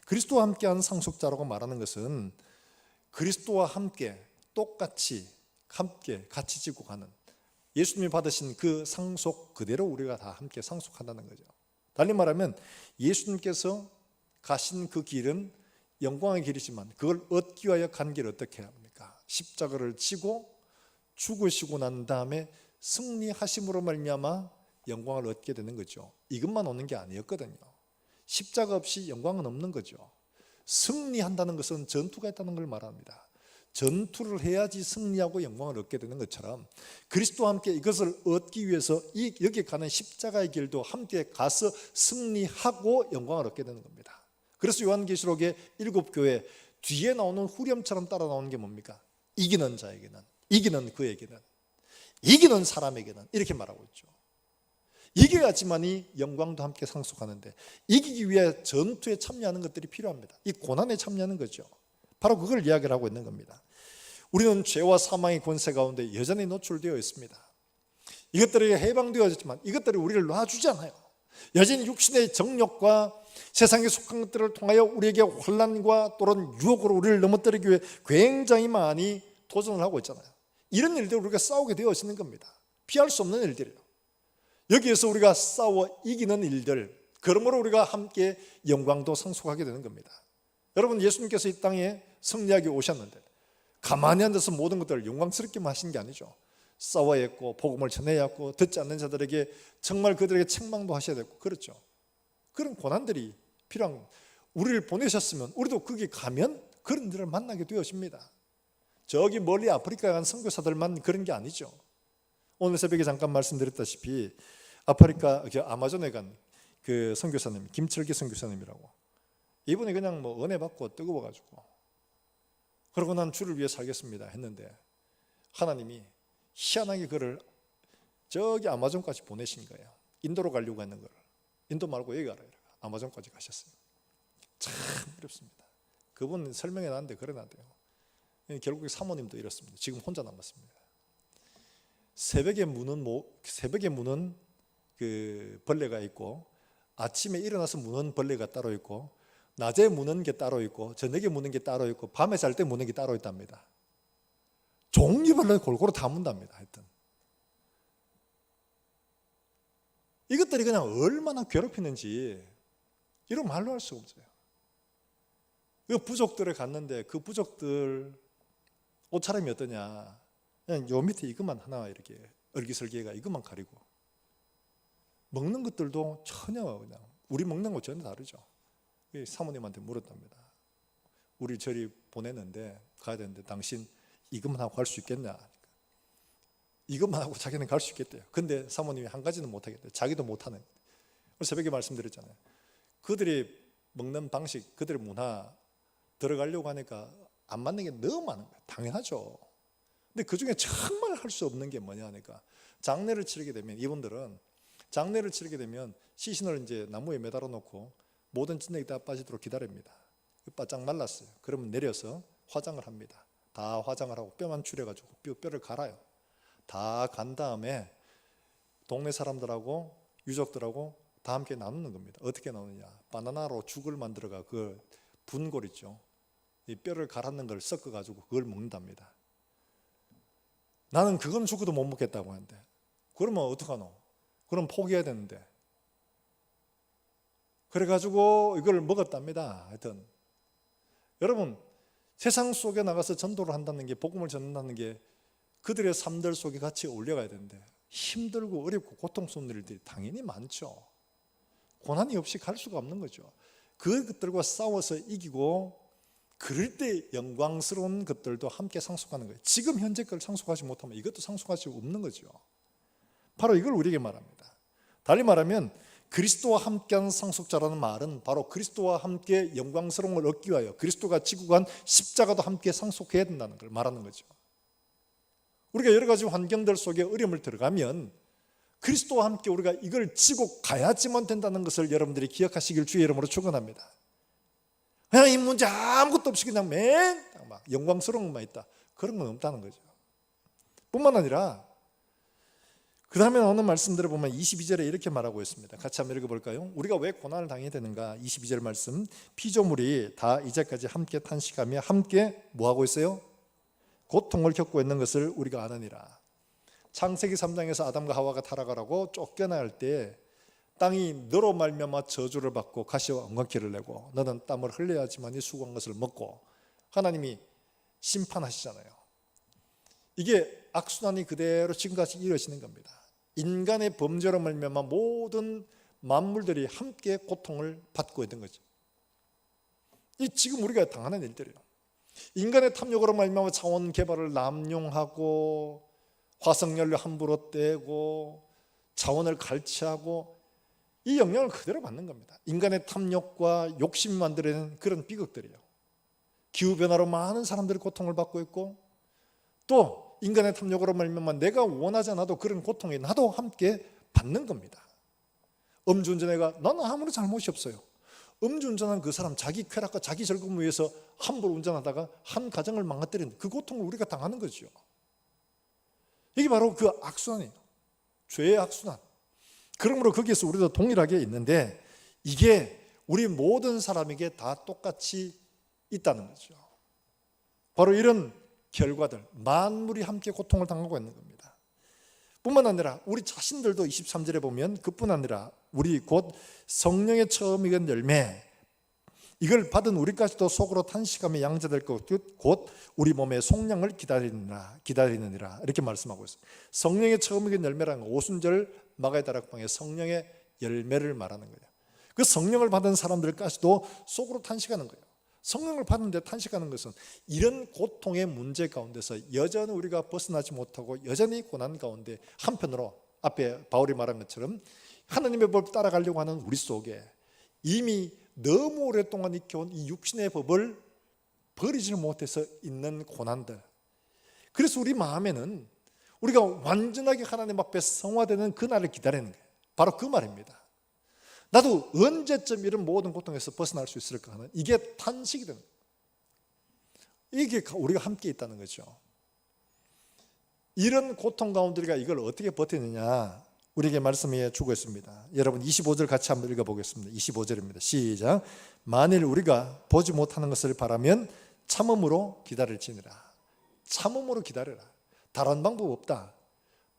그리스도와 함께 한 상속자라고 말하는 것은 그리스도와 함께 똑같이 함께 같이 지고 가는 예수님이 받으신 그 상속 그대로 우리가 다 함께 상속한다는 거죠. 달리 말하면 예수님께서 가신 그 길은 영광의 길이지만 그걸 얻기 위하여 간 길을 어떻게 해야 합니까? 십자가를 지고 죽으시고 난 다음에 승리하심으로 말미암아 영광을 얻게 되는 거죠. 이것만 오는 게 아니었거든요. 십자가 없이 영광은 없는 거죠. 승리한다는 것은 전투가 있다는 걸 말합니다. 전투를 해야지 승리하고 영광을 얻게 되는 것처럼 그리스도와 함께 이것을 얻기 위해서 여기 가는 십자가의 길도 함께 가서 승리하고 영광을 얻게 되는 겁니다. 그래서 요한계시록의 7교회 뒤에 나오는 후렴처럼 따라 나오는 게 뭡니까? 이기는 자에게는, 이기는 그에게는, 이기는 사람에게는 이렇게 말하고 있죠. 이겨야지만이 영광도 함께 상속하는데 이기기 위해 전투에 참여하는 것들이 필요합니다. 이 고난에 참여하는 거죠. 바로 그걸 이야기를 하고 있는 겁니다. 우리는 죄와 사망의 권세 가운데 여전히 노출되어 있습니다. 이것들이 해방되어졌지만 이것들이 우리를 놔주지 않아요. 여전히 육신의 정욕과 세상에 속한 것들을 통하여 우리에게 혼란과 또는 유혹으로 우리를 넘어뜨리기 위해 굉장히 많이 도전을 하고 있잖아요. 이런 일들 우리가 싸우게 되어지는 겁니다. 피할 수 없는 일들이에요. 여기에서 우리가 싸워 이기는 일들, 그러므로 우리가 함께 영광도 상속하게 되는 겁니다. 여러분, 예수님께서 이 땅에 승리하게 오셨는데 가만히 앉아서 모든 것들을 영광스럽게 하신 게 아니죠. 싸워야 했고 복음을 전해야 했고 듣지 않는 자들에게 정말 그들에게 책망도 하셔야 됐고 그렇죠. 그런 고난들이 필요한, 우리를 보내셨으면 우리도 거기 가면 그런 일을 만나게 되어집니다. 저기 멀리 아프리카에 간 선교사들만 그런 게 아니죠. 오늘 새벽에 잠깐 말씀드렸다시피 아프리카 아마존에 간 그 선교사님, 김철기 선교사님이라고, 이분이 그냥 뭐 은혜 받고 뜨거워가지고 그러고 난 주를 위해 살겠습니다 했는데 하나님이 희한하게 그를 저기 아마존까지 보내신 거예요. 인도로 가려고 했는 걸 인도 말고 여기 가라, 아마존까지 가셨어요. 참 어렵습니다. 그분 설명해 놨는데 그래 놨대요. 결국 사모님도 이렇습니다. 지금 혼자 남았습니다. 새벽에 무는 그 벌레가 있고, 아침에 일어나서 무는 벌레가 따로 있고, 낮에 무는 게 따로 있고, 저녁에 무는 게 따로 있고, 밤에 잘 때 무는 게 따로 있답니다. 종류별로 골고루 다 문답니다. 하여튼 이것들이 그냥 얼마나 괴롭히는지 이런 말로 할 수가 없어요. 그 부족들에 갔는데 그 부족들 옷차림이 어떠냐, 그냥 요 밑에 이것만 하나 이렇게 얼기설기가 이것만 가리고, 먹는 것들도 전혀 그냥 우리 먹는 거 전혀 다르죠. 사모님한테 물었답니다. 우리 저리 보내는데 가야 되는데 당신 이것만 하고 갈 수 있겠냐? 이것만 하고 자기는 갈 수 있겠대요. 근데 사모님이 한 가지는 못하겠대요. 자기도 못하는. 새벽에 말씀드렸잖아요. 그들이 먹는 방식, 그들의 문화 들어가려고 하니까 안 맞는 게 너무 많은 거예요. 당연하죠. 근데 그 중에 정말 할 수 없는 게 뭐냐 하니까, 장례를 치르게 되면 이분들은 장례를 치르게 되면 시신을 이제 나무에 매달아 놓고 모든 진액이 다 빠지도록 기다립니다. 바짝 말랐어요. 그러면 내려서 화장을 합니다. 다 화장을 하고 뼈만 추려가지고 뼈를 갈아요. 다 간 다음에 동네 사람들하고 유족들하고 다 함께 나누는 겁니다. 어떻게 나누냐? 바나나로 죽을 만들어가 그 분골 있죠. 이 뼈를 갈았는 걸 섞어가지고 그걸 먹는답니다. 나는 그건 죽어도 못 먹겠다고 하는데, 그러면 어떡하노? 그럼 포기해야 되는데. 그래가지고 이걸 먹었답니다. 하여튼 여러분, 세상 속에 나가서 전도를 한다는 게, 복음을 전한다는 게 그들의 삶들 속에 같이 올려가야 되는데 힘들고 어렵고 고통스러운 일들이 당연히 많죠. 고난이 없이 갈 수가 없는 거죠. 그것들과 싸워서 이기고 그럴 때 영광스러운 것들도 함께 상속하는 거예요. 지금 현재 걸 상속하지 못하면 이것도 상속할 수 없는 거죠. 바로 이걸 우리에게 말합니다. 달리 말하면 그리스도와 함께한 상속자라는 말은 바로 그리스도와 함께 영광스러움을 얻기 위하여 그리스도가 지고 간 십자가도 함께 상속해야 된다는 걸 말하는 거죠. 우리가 여러 가지 환경들 속에 어려움을 들어가면 그리스도와 함께 우리가 이걸 지고 가야지만 된다는 것을 여러분들이 기억하시길 주의 이름으로 축원합니다. 그냥 이 문제 아무것도 없이 그냥 맨 막 영광스러운 것만 있다, 그런 건 없다는 거죠. 뿐만 아니라 그 다음에 오늘 말씀들을 보면 22절에 이렇게 말하고 있습니다. 같이 한번 읽어볼까요? 우리가 왜 고난을 당해야 되는가? 22절 말씀, 피조물이 다 이제까지 함께 탄식하며 함께 뭐하고 있어요? 고통을 겪고 있는 것을 우리가 아느니라. 창세기 3장에서 아담과 하와가 타락하라고 쫓겨나야 할 때 땅이 너로 말미암아 저주를 받고 가시와 엉겅퀴를 내고 너는 땀을 흘려야지만이 수고한 것을 먹고, 하나님이 심판하시잖아요. 이게 악순환이 그대로 지금까지 이어지는 겁니다. 인간의 범죄로 말미암아 모든 만물들이 함께 고통을 받고 있는 거죠. 이 지금 우리가 당하는 일들이에요. 인간의 탐욕으로 말미암아 자원 개발을 남용하고 화석연료 함부로 떼고 자원을 갈취하고 이 영향을 그대로 받는 겁니다. 인간의 탐욕과 욕심이 만들어내는 그런 비극들이에요. 기후변화로 많은 사람들이 고통을 받고 있고, 또 인간의 탐욕으로 말미암아 내가 원하지 않아도 그런 고통이 나도 함께 받는 겁니다. 음주운전해가 나는 아무런 잘못이 없어요. 음주운전한 그 사람 자기 쾌락과 자기 즐거움을 위해서 함부로 운전하다가 한 가정을 망가뜨리는 그 고통을 우리가 당하는 거죠. 이게 바로 그 악순환이에요. 죄의 악순환. 그러므로 거기에서 우리도 동일하게 있는데 이게 우리 모든 사람에게 다 똑같이 있다는 거죠. 바로 이런 결과들, 만물이 함께 고통을 당하고 있는 겁니다. 뿐만 아니라 우리 자신들도 23절에 보면 그뿐 아니라 우리 곧 성령의 처음 익은 열매, 이걸 받은 우리까지도 속으로 탄식하며 양자될 것 곧 우리 몸의 속량을 기다리느니라 이렇게 말씀하고 있어요. 성령의 처음 익은 열매라는 오순절 마가의 다락방의 성령의 열매를 말하는 거예요. 그 성령을 받은 사람들까지도 속으로 탄식하는 거예요. 성령을 받는데 탄식하는 것은 이런 고통의 문제 가운데서 여전히 우리가 벗어나지 못하고 여전히 고난 가운데 한편으로 앞에 바울이 말한 것처럼 하나님의 법을 따라가려고 하는 우리 속에 이미 너무 오랫동안 익혀온 이 육신의 법을 버리지 못해서 있는 고난들, 그래서 우리 마음에는 우리가 완전하게 하나님 앞에 성화되는 그날을 기다리는 거예요. 바로 그 말입니다. 나도 언제쯤 이런 모든 고통에서 벗어날 수 있을까 하는 이게 탄식이 되는 거예요. 이게 우리가 함께 있다는 거죠. 이런 고통 가운데 우리가 이걸 어떻게 버티느냐 우리에게 말씀해 주고 있습니다. 여러분 25절 같이 한번 읽어보겠습니다. 25절입니다. 시작. 만일 우리가 보지 못하는 것을 바라면 참음으로 기다릴지니라. 참음으로 기다려라. 다른 방법 없다.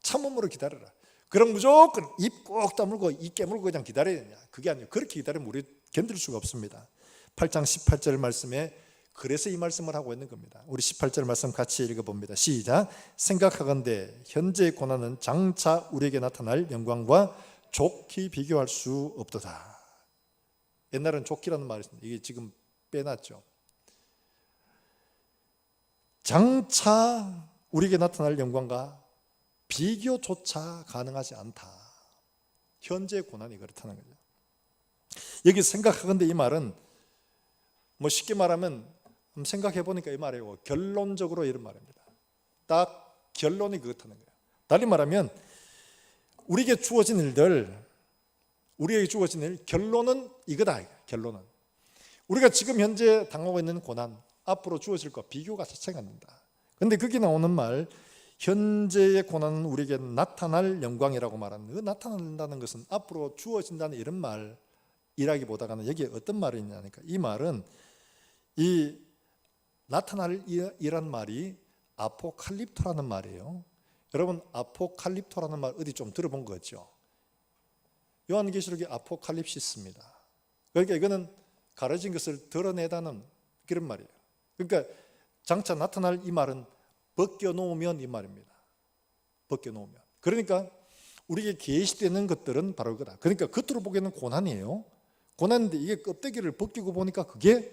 참음으로 기다려라. 그럼 무조건 입 꼭 다물고 입 깨물고 그냥 기다려야 되냐? 그게 아니에요. 그렇게 기다리면 우리 견딜 수가 없습니다. 8장 18절 말씀에 그래서 이 말씀을 하고 있는 겁니다. 우리 18절 말씀 같이 읽어봅니다. 시작. 생각하건대 현재의 고난은 장차 우리에게 나타날 영광과 좋게 비교할 수 없도다. 옛날엔 좋기라는 말이 있습니다. 이게 지금 빼놨죠. 장차 우리에게 나타날 영광과 비교조차 가능하지 않다. 현재의 고난이 그렇다는 거죠. 여기 생각하건대 이 말은 뭐 쉽게 말하면 생각해 보니까 이 말이에요. 결론적으로 이런 말입니다. 딱 결론이 그렇다는 거예요. 달리 말하면 우리에게 주어진 일들, 우리에게 주어진 일 결론은 이거다. 결론은 우리가 지금 현재 당하고 있는 고난, 앞으로 주어질 것 비교가 자체가 안 된다. 그런데 거기 나오는 말 현재의 고난은 우리에게 나타날 영광이라고 말하는 그 나타난다는 것은 앞으로 주어진다는 이런 말이라기보다는 여기에 어떤 말이 있냐니까 이 말은 이 나타날 이란 말이 아포칼립토라는 말이에요. 여러분 아포칼립토라는 말 어디 좀 들어본 거 같죠? 요한계시록이 아포칼립시스입니다. 그러니까 이거는 가려진 것을 드러내다는 그런 말이에요. 그러니까 장차 나타날 이 말은 벗겨놓으면 이 말입니다. 벗겨놓으면. 그러니까 우리에게 계시되는 것들은 바로 그거다. 그러니까 겉으로 보기에는 고난이에요. 고난인데 이게 껍데기를 벗기고 보니까 그게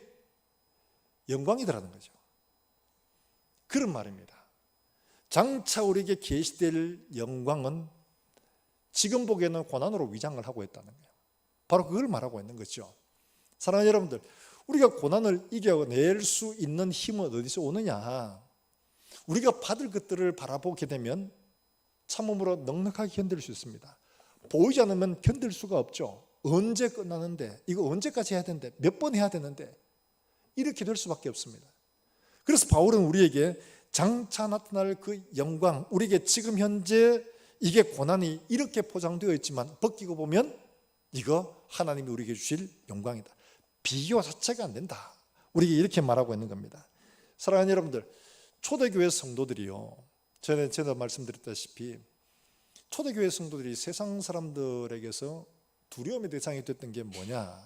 영광이더라는 거죠. 그런 말입니다. 장차 우리에게 계시될 영광은 지금 보기에는 고난으로 위장을 하고 있다는 거예요. 바로 그걸 말하고 있는 거죠. 사랑하는 여러분들, 우리가 고난을 이겨낼 수 있는 힘은 어디서 오느냐? 우리가 받을 것들을 바라보게 되면 참음으로 넉넉하게 견딜 수 있습니다. 보이지 않으면 견딜 수가 없죠. 언제 끝나는데, 이거 언제까지 해야 되는데, 몇 번 해야 되는데 이렇게 될 수밖에 없습니다. 그래서 바울은 우리에게 장차 나타날 그 영광, 우리에게 지금 현재 이게 고난이 이렇게 포장되어 있지만 벗기고 보면 이거 하나님이 우리에게 주실 영광이다. 비교 자체가 안 된다. 우리에게 이렇게 말하고 있는 겁니다. 사랑하는 여러분들, 초대교회 성도들이요, 제가 말씀드렸다시피 초대교회 성도들이 세상 사람들에게서 두려움의 대상이 됐던 게 뭐냐?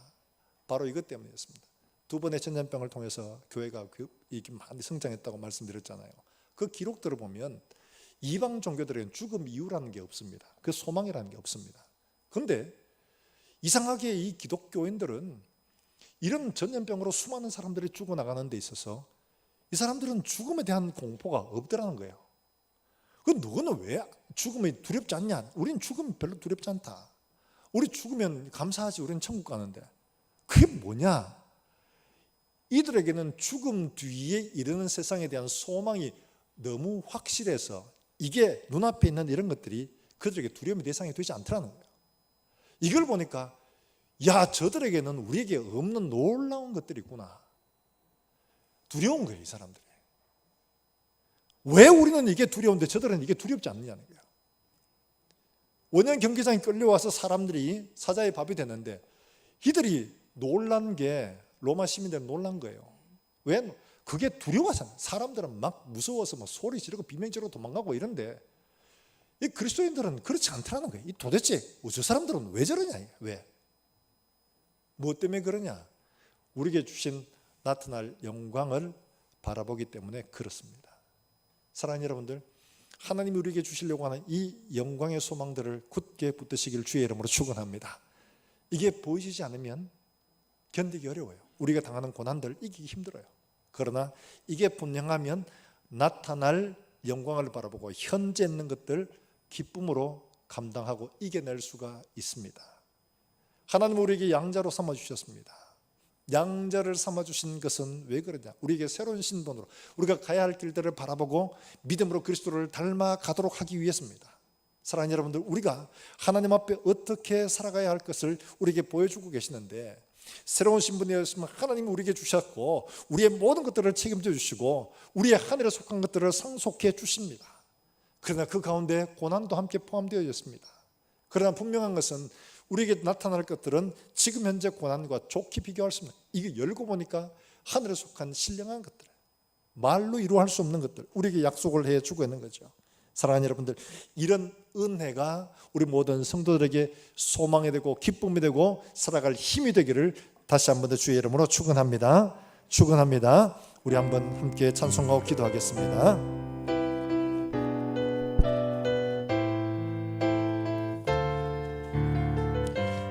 바로 이것 때문이었습니다. 두 번의 전염병을 통해서 교회가 이렇게 많이 성장했다고 말씀드렸잖아요. 그 기록들을 보면 이방 종교들에게는 죽음 이유라는 게 없습니다. 그 소망이라는 게 없습니다. 그런데 이상하게 이 기독교인들은 이런 전염병으로 수많은 사람들이 죽어나가는 데 있어서 이 사람들은 죽음에 대한 공포가 없더라는 거예요. 그 너는 왜 죽음이 두렵지 않냐? 우린 죽음 별로 두렵지 않다. 우리 죽으면 감사하지. 우리는 천국 가는데. 그게 뭐냐? 이들에게는 죽음 뒤에 이르는 세상에 대한 소망이 너무 확실해서 이게 눈앞에 있는 이런 것들이 그들에게 두려움의 대상이 되지 않더라는 거예요. 이걸 보니까 야, 저들에게는 우리에게 없는 놀라운 것들이 있구나. 두려운 거예요, 이 사람들이. 왜 우리는 이게 두려운데 저들은 이게 두렵지 않느냐는 거예요. 원형 경기장에 끌려와서 사람들이 사자의 밥이 됐는데 이들이 놀란 게 로마 시민들은 놀란 거예요. 왜? 그게 두려워하잖아요. 사람들은 막 무서워서 막 소리 지르고 비명 지르고 도망가고 이런데 이 그리스도인들은 그렇지 않다는 거예요. 도대체 저 사람들은 왜 저러냐? 왜? 무엇 때문에 그러냐? 우리에게 주신 나타날 영광을 바라보기 때문에 그렇습니다. 사랑하는 여러분들, 하나님이 우리에게 주시려고 하는 이 영광의 소망들을 굳게 붙드시기를 주의 이름으로 축원합니다. 이게 보이지 않으면 견디기 어려워요. 우리가 당하는 고난들 이기기 힘들어요. 그러나 이게 분명하면 나타날 영광을 바라보고 현재 있는 것들 기쁨으로 감당하고 이겨낼 수가 있습니다. 하나님은 우리에게 양자로 삼아주셨습니다. 양자를 삼아주신 것은 왜 그러냐? 우리에게 새로운 신분으로 우리가 가야 할 길들을 바라보고 믿음으로 그리스도를 닮아가도록 하기 위해서입니다. 사랑하는 여러분들, 우리가 하나님 앞에 어떻게 살아가야 할 것을 우리에게 보여주고 계시는데, 새로운 신분이었으면 하나님이 우리에게 주셨고 우리의 모든 것들을 책임져 주시고 우리의 하늘에 속한 것들을 상속해 주십니다. 그러나 그 가운데 고난도 함께 포함되어 있습니다. 그러나 분명한 것은 우리에게 나타날 것들은 지금 현재 고난과 좋게 비교할 수 없는, 이게 열고 보니까 하늘에 속한 신령한 것들, 말로 이루할 수 없는 것들 우리에게 약속을 해주고 있는 거죠. 사랑하는 여러분들, 이런 은혜가 우리 모든 성도들에게 소망이 되고 기쁨이 되고 살아갈 힘이 되기를 다시 한번 더 주의 이름으로 축원합니다. 축원합니다. 우리 한번 함께 찬송하고 기도하겠습니다.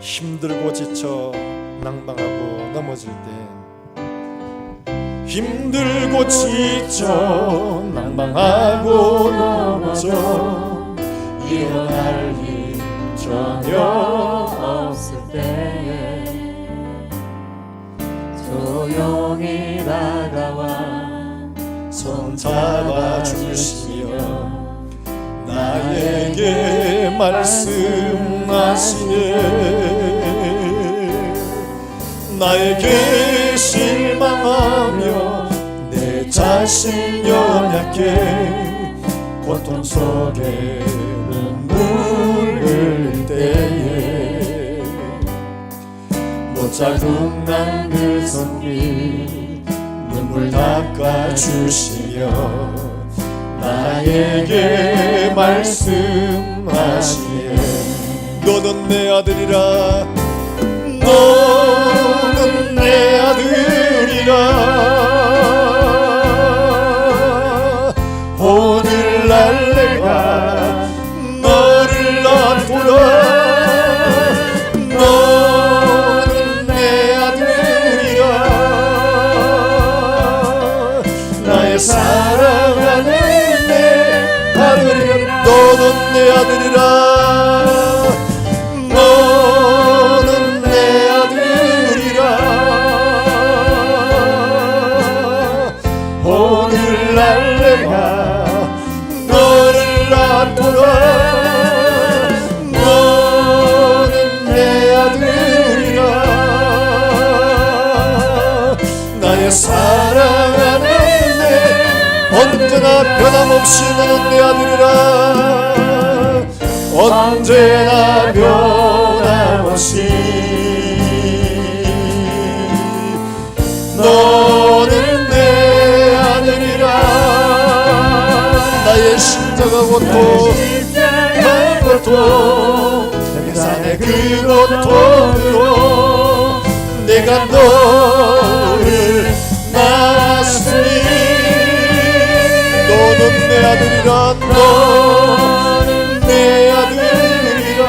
힘들고 지쳐 낭망하고 넘어질 때, 힘들고 지쳐 낭망하고 넘어져 일어날 힘 전혀 없을 때에 조용히 다가와 손 잡아주시며 나에게 말씀하시네. 나에게 실망하며 내 자신 연약해 고통 속에 눈물 흘릴 때에 못자국 난 그 손길 눈물 닦아주시며 나에게 말씀하시네. 너는 내 아들이라, 너는 내 아들이라. 오늘날 내가 너를 낳도다. 너는 내 아들이라. 나의 사랑하는 내 아들이라. 너는 내 아들이라. 너는 내 아들이라. 오늘날 내가 너를 낳도다. 너는 내 아들이라. 나의 사랑하는 언제나 변함없이 너는 내 아들이라. 언제나 변함없이 너는 내 아들이라. 나의 심장과 고통, 나의 고통, 내 삶의 그 고통으로 내가 너를 낳았으니 너는 내 아들이라. 너는 내 아들이라.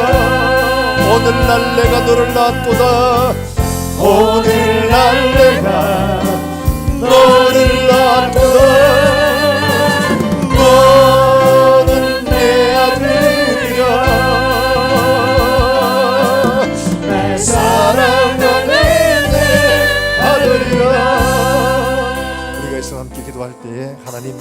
오늘날 내가 너를 낳도다. 오늘날 내가 너를 낳도다. 너는 내 아들이라. 날 사랑하는 내 아들이라. 우리가 이 시간 함께 기도할 때에 하나님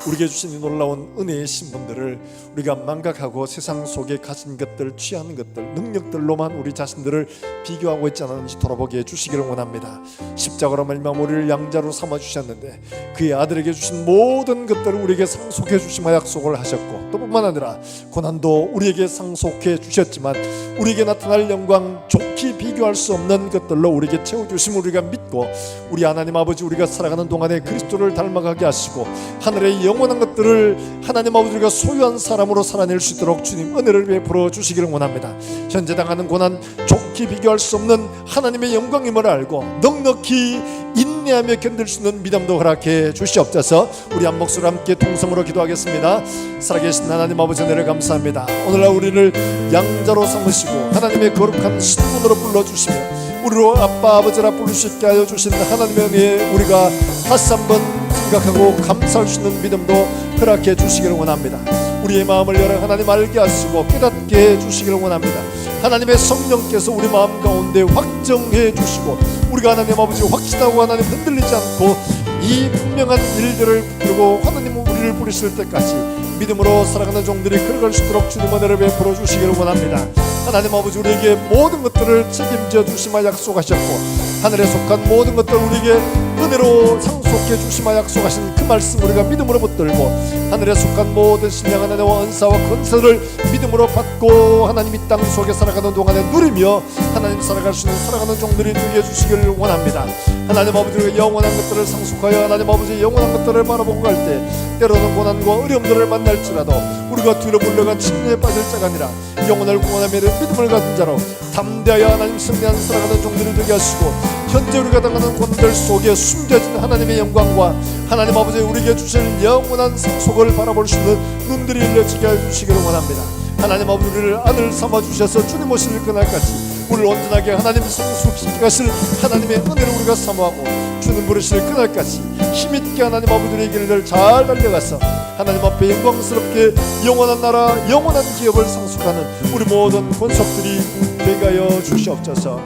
우리에게 주신 이 놀라운 은혜의 신분들을 우리가 망각하고 세상 속에 가진 것들, 취하는 것들, 능력들로만 우리 자신들을 비교하고 있지 않은지 돌아보게 해주시기를 원합니다. 십자가로 말미암아 우리를 양자로 삼아주셨는데 그의 아들에게 주신 모든 것들을 우리에게 상속해 주시마 약속을 하셨고, 또 뿐만 아니라 고난도 우리에게 상속해 주셨지만 우리에게 나타날 영광, 좋게 비교할 수 없는 것들로 우리에게 채워주심을 우리가 믿고, 우리 하나님 아버지, 우리가 살아가는 동안에 그리스도를 닮아가게 하시고 하늘의 영원한 것들을 하나님 아버지가 소유한 사람으로 살아낼 수 있도록 주님 은혜를 베풀어 주시기를 원합니다. 현재 당하는 고난 좋게 비교할 수 없는 하나님의 영광임을 알고 넉넉히 인내하며 견딜 수 있는 믿음도 허락해 주시옵소서. 우리 한 목소리 함께 통성으로 기도하겠습니다. 살아계신 하나님 아버지 은혜를 감사합니다. 오늘날 우리를 양자로 삼으시고 하나님의 거룩한 신분으로 불러주시며 우리로 아빠 아버지라 부를 수 있게 하여 주신 하나님의 은혜에 우리가 다시 한번 생각하고 감사할 수 있는 믿음도 허락해 주시기를 원합니다. 우리의 마음을 열어 하나님 알게 하시고 깨닫게 해 주시기를 원합니다. 하나님의 성령께서 우리 마음 가운데 확정해 주시고 우리가 하나님 아버지 확신하고 하나님 흔들리지 않고 이 분명한 일들을 그리고 하나님 우리를 부르실 때까지 믿음으로 살아가는 종들이 걸어갈 수 있도록 주님 은혜를 베풀어 주시기를 원합니다. 하나님 아버지 우리에게 모든 것들을 책임져 주시마 약속하셨고 하늘에 속한 모든 것들 우리에게 은혜로 상속해 주시마 약속하신 그 말씀 우리가 믿음으로 붙들고 하늘에 속한 모든 신령한 은혜와 은사와 건설을 믿음으로 받고 하나님 이 땅 속에 살아가는 동안에 누리며 하나님 살아갈 수 있는 살아가는 종들이 되게 해주시기를 원합니다. 하나님 아버지 우리가 영원한 것들을 상속하여 하나님 아버지 영원한 것들을 바라보고 갈 때 때로는 고난과 어려움들을 만날지라도 우리가 뒤로 물러간 침례에 빠질 자가 아니라 영혼을 구원하며 믿음을 가진 자로 담대하여 하나님 승리한 살아가는 종들이 되게 하시고 현재 우리가 당하는 고난들 속에 숨겨진 하나님의 영광과 하나님 아버지 우리에게 주실 영원한 상속을 바라볼 수 있는 눈들이 열려지게 해주시기를 원합니다. 하나님 아버지 우리를 아들 삼아 주셔서 주님 오실 그날까지 우리를 온전하게 하나님 성숙시키게 하실 하나님의 은혜를 우리가 사모하고 주님 부르실 그날까지 힘있게 하나님 아버지의 길을 잘 달려가서 하나님 앞에 영광스럽게 영원한 나라 영원한 기업을 상속하는 우리 모든 권속들이 되게 하여 주시옵소서.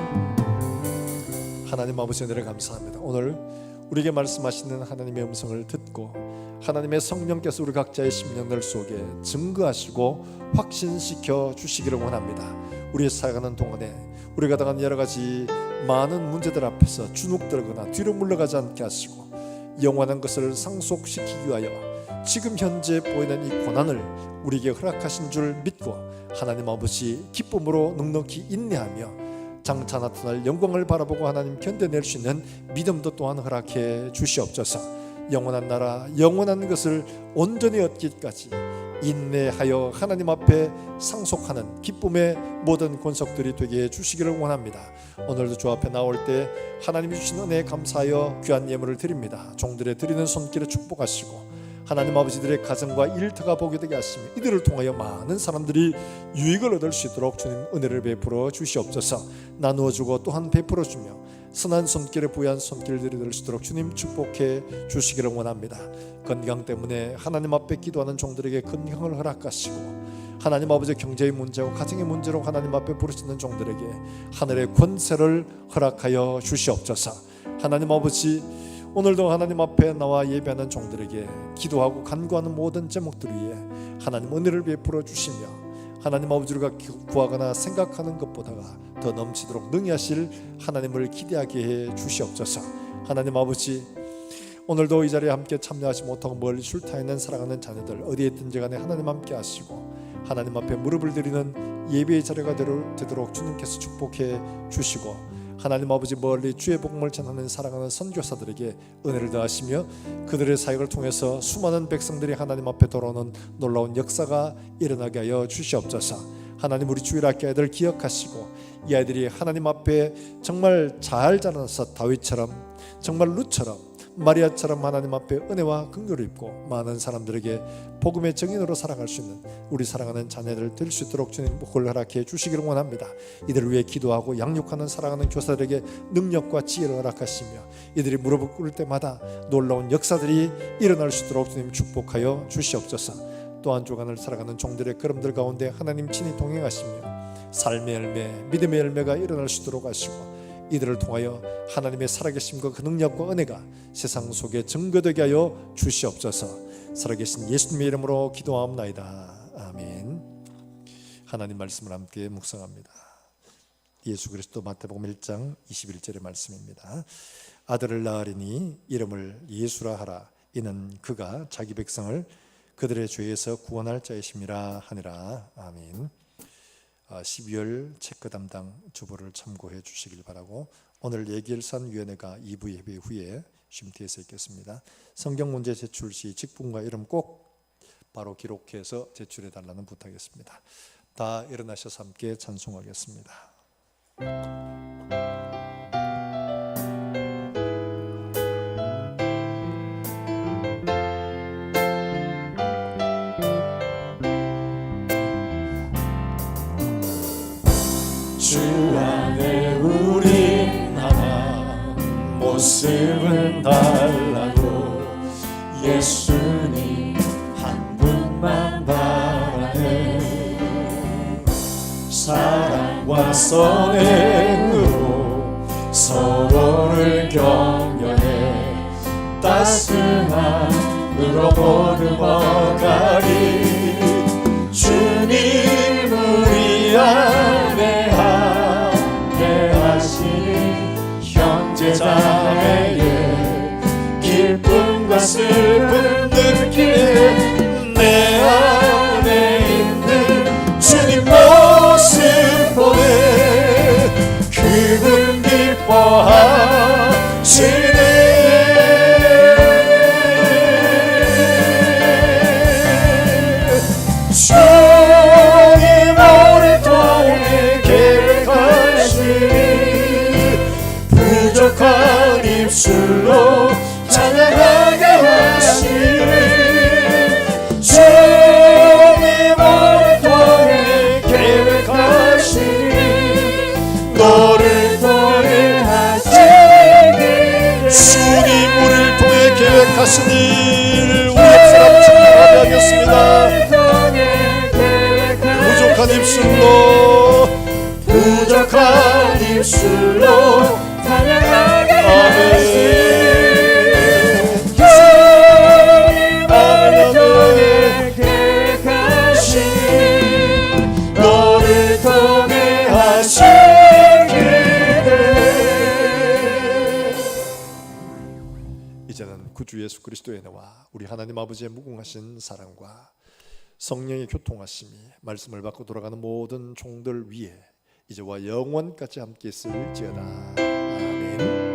하나님 아버지 은혜를 감사합니다. 오늘 우리에게 말씀하시는 하나님의 음성을 듣고 하나님의 성령께서 우리 각자의 심령들 속에 증거하시고 확신시켜 주시기를 원합니다. 우리의 살아가는 동안에 우리가 당한 여러 가지 많은 문제들 앞에서 주눅들거나 뒤로 물러가지 않게 하시고 영원한 것을 상속시키기 위하여 지금 현재 보이는 이 고난을 우리에게 허락하신 줄 믿고 하나님 아버지 기쁨으로 넉넉히 인내하며 장차 나타날 영광을 바라보고 하나님 견뎌낼 수 있는 믿음도 또한 허락해 주시옵소서. 영원한 나라 영원한 것을 온전히 얻기까지 인내하여 하나님 앞에 상속하는 기쁨의 모든 권속들이 되게 해주시기를 원합니다. 오늘도 주 앞에 나올 때 하나님이 주신 은혜에 감사하여 귀한 예물을 드립니다. 종들의 드리는 손길을 축복하시고 하나님 아버지들의 가정과 일터가 보게 되게 하시며 이들을 통하여 많은 사람들이 유익을 얻을 수 있도록 주님 은혜를 베풀어 주시옵소서. 나누어 주고 또한 베풀어 주며 선한 손길에 부여한 손길들이 될 수 있도록 주님 축복해 주시기를 원합니다. 건강 때문에 하나님 앞에 기도하는 종들에게 건강을 허락하시고 하나님 아버지 경제의 문제와 가정의 문제로 하나님 앞에 부르시는 종들에게 하늘의 권세를 허락하여 주시옵소서. 하나님 아버지 오늘도 하나님 앞에 나와 예배하는 종들에게 기도하고 간구하는 모든 제목들 위에 하나님 은혜를 베풀어 주시며 하나님 아버지가 구하거나 생각하는 것보다가 더 넘치도록 능히 하실 하나님을 기대하게 해 주시옵소서. 하나님 아버지 오늘도 이 자리에 함께 참여하지 못하고 멀리 출타 있는 사랑하는 자녀들 어디에 있든지 간에 하나님 함께 하시고 하나님 앞에 무릎을 드리는 예배의 자리가 되도록 주님께서 축복해 주시고 하나님 아버지 멀리 주의 복음을 전하는 사랑하는 선교사들에게 은혜를 더하시며 그들의 사역을 통해서 수많은 백성들이 하나님 앞에 돌아오는 놀라운 역사가 일어나게 하여 주시옵소서. 하나님 우리 주일학교 아이들 기억하시고 이 아이들이 하나님 앞에 정말 잘 자라나서 다윗처럼 정말 룻처럼 마리아처럼 하나님 앞에 은혜와 긍휼을 입고 많은 사람들에게 복음의 증인으로 살아갈 수 있는 우리 사랑하는 자녀들 될 수 있도록 주님 복을 허락해 주시기를 원합니다. 이들을 위해 기도하고 양육하는 사랑하는 교사들에게 능력과 지혜를 허락하시며 이들이 무릎을 꿇을 때마다 놀라운 역사들이 일어날 수 있도록 주님 축복하여 주시옵소서. 또한 주간을 살아가는 종들의 걸음들 가운데 하나님 친히 동행하시며 삶의 열매 믿음의 열매가 일어날 수 있도록 하시고 이들을 통하여 하나님의 살아계심과 그 능력과 은혜가 세상 속에 증거되게 하여 주시옵소서. 살아계신 예수님의 이름으로 기도하옵나이다. 아멘. 하나님 말씀을 함께 묵상합니다. 예수 그리스도 마태복음 1장 21절의 말씀입니다. 아들을 낳으리니 이름을 예수라 하라. 이는 그가 자기 백성을 그들의 죄에서 구원할 자이심이라 하니라. 아멘. 12월 체크 담당 주보를 참고해 주시길 바라고 오늘 예결산위원회가 2부 예배 후에 쉼티에 써 있겠습니다. 성경 문제 제출 시 직분과 이름 꼭 바로 기록해서 제출해 달라는 부탁이었습니다. 다 일어나셔서 함께 찬송하겠습니다. 주 안에 우린 하나, 모습은 달라도 예수님 한 분만 바라네. 사랑과 선행으로 서로를 격려해 따스함으로 보듬어가리. 주님 우리 안에 함께하시는 형제자매의 기쁨과 슬픔 느끼네. 내 안에 있는 주님 모습 보네. 그분 기뻐하시네. 주님 우리 통해 계획하신 부족한 입술로 찬양하게 하시네. 주님 우리 통해 계획하신 너를 통해 하시길. 주님 우리를 통해 계획하신 일 우리 앞사람 찬양하게 하겠습니다. 부족한 입술로 찬양하게 하시네. 주님을 통해 계획하신 너를 통해 하시기를. 이제는 구주 예수 그리스도의 은혜와 우리 하나님 아버지의 무궁하신 사랑과 성령의 교통하심이 말씀을 받고 돌아가는 모든 종들 위에 이제와 영원까지 함께 있을지어다. 아멘.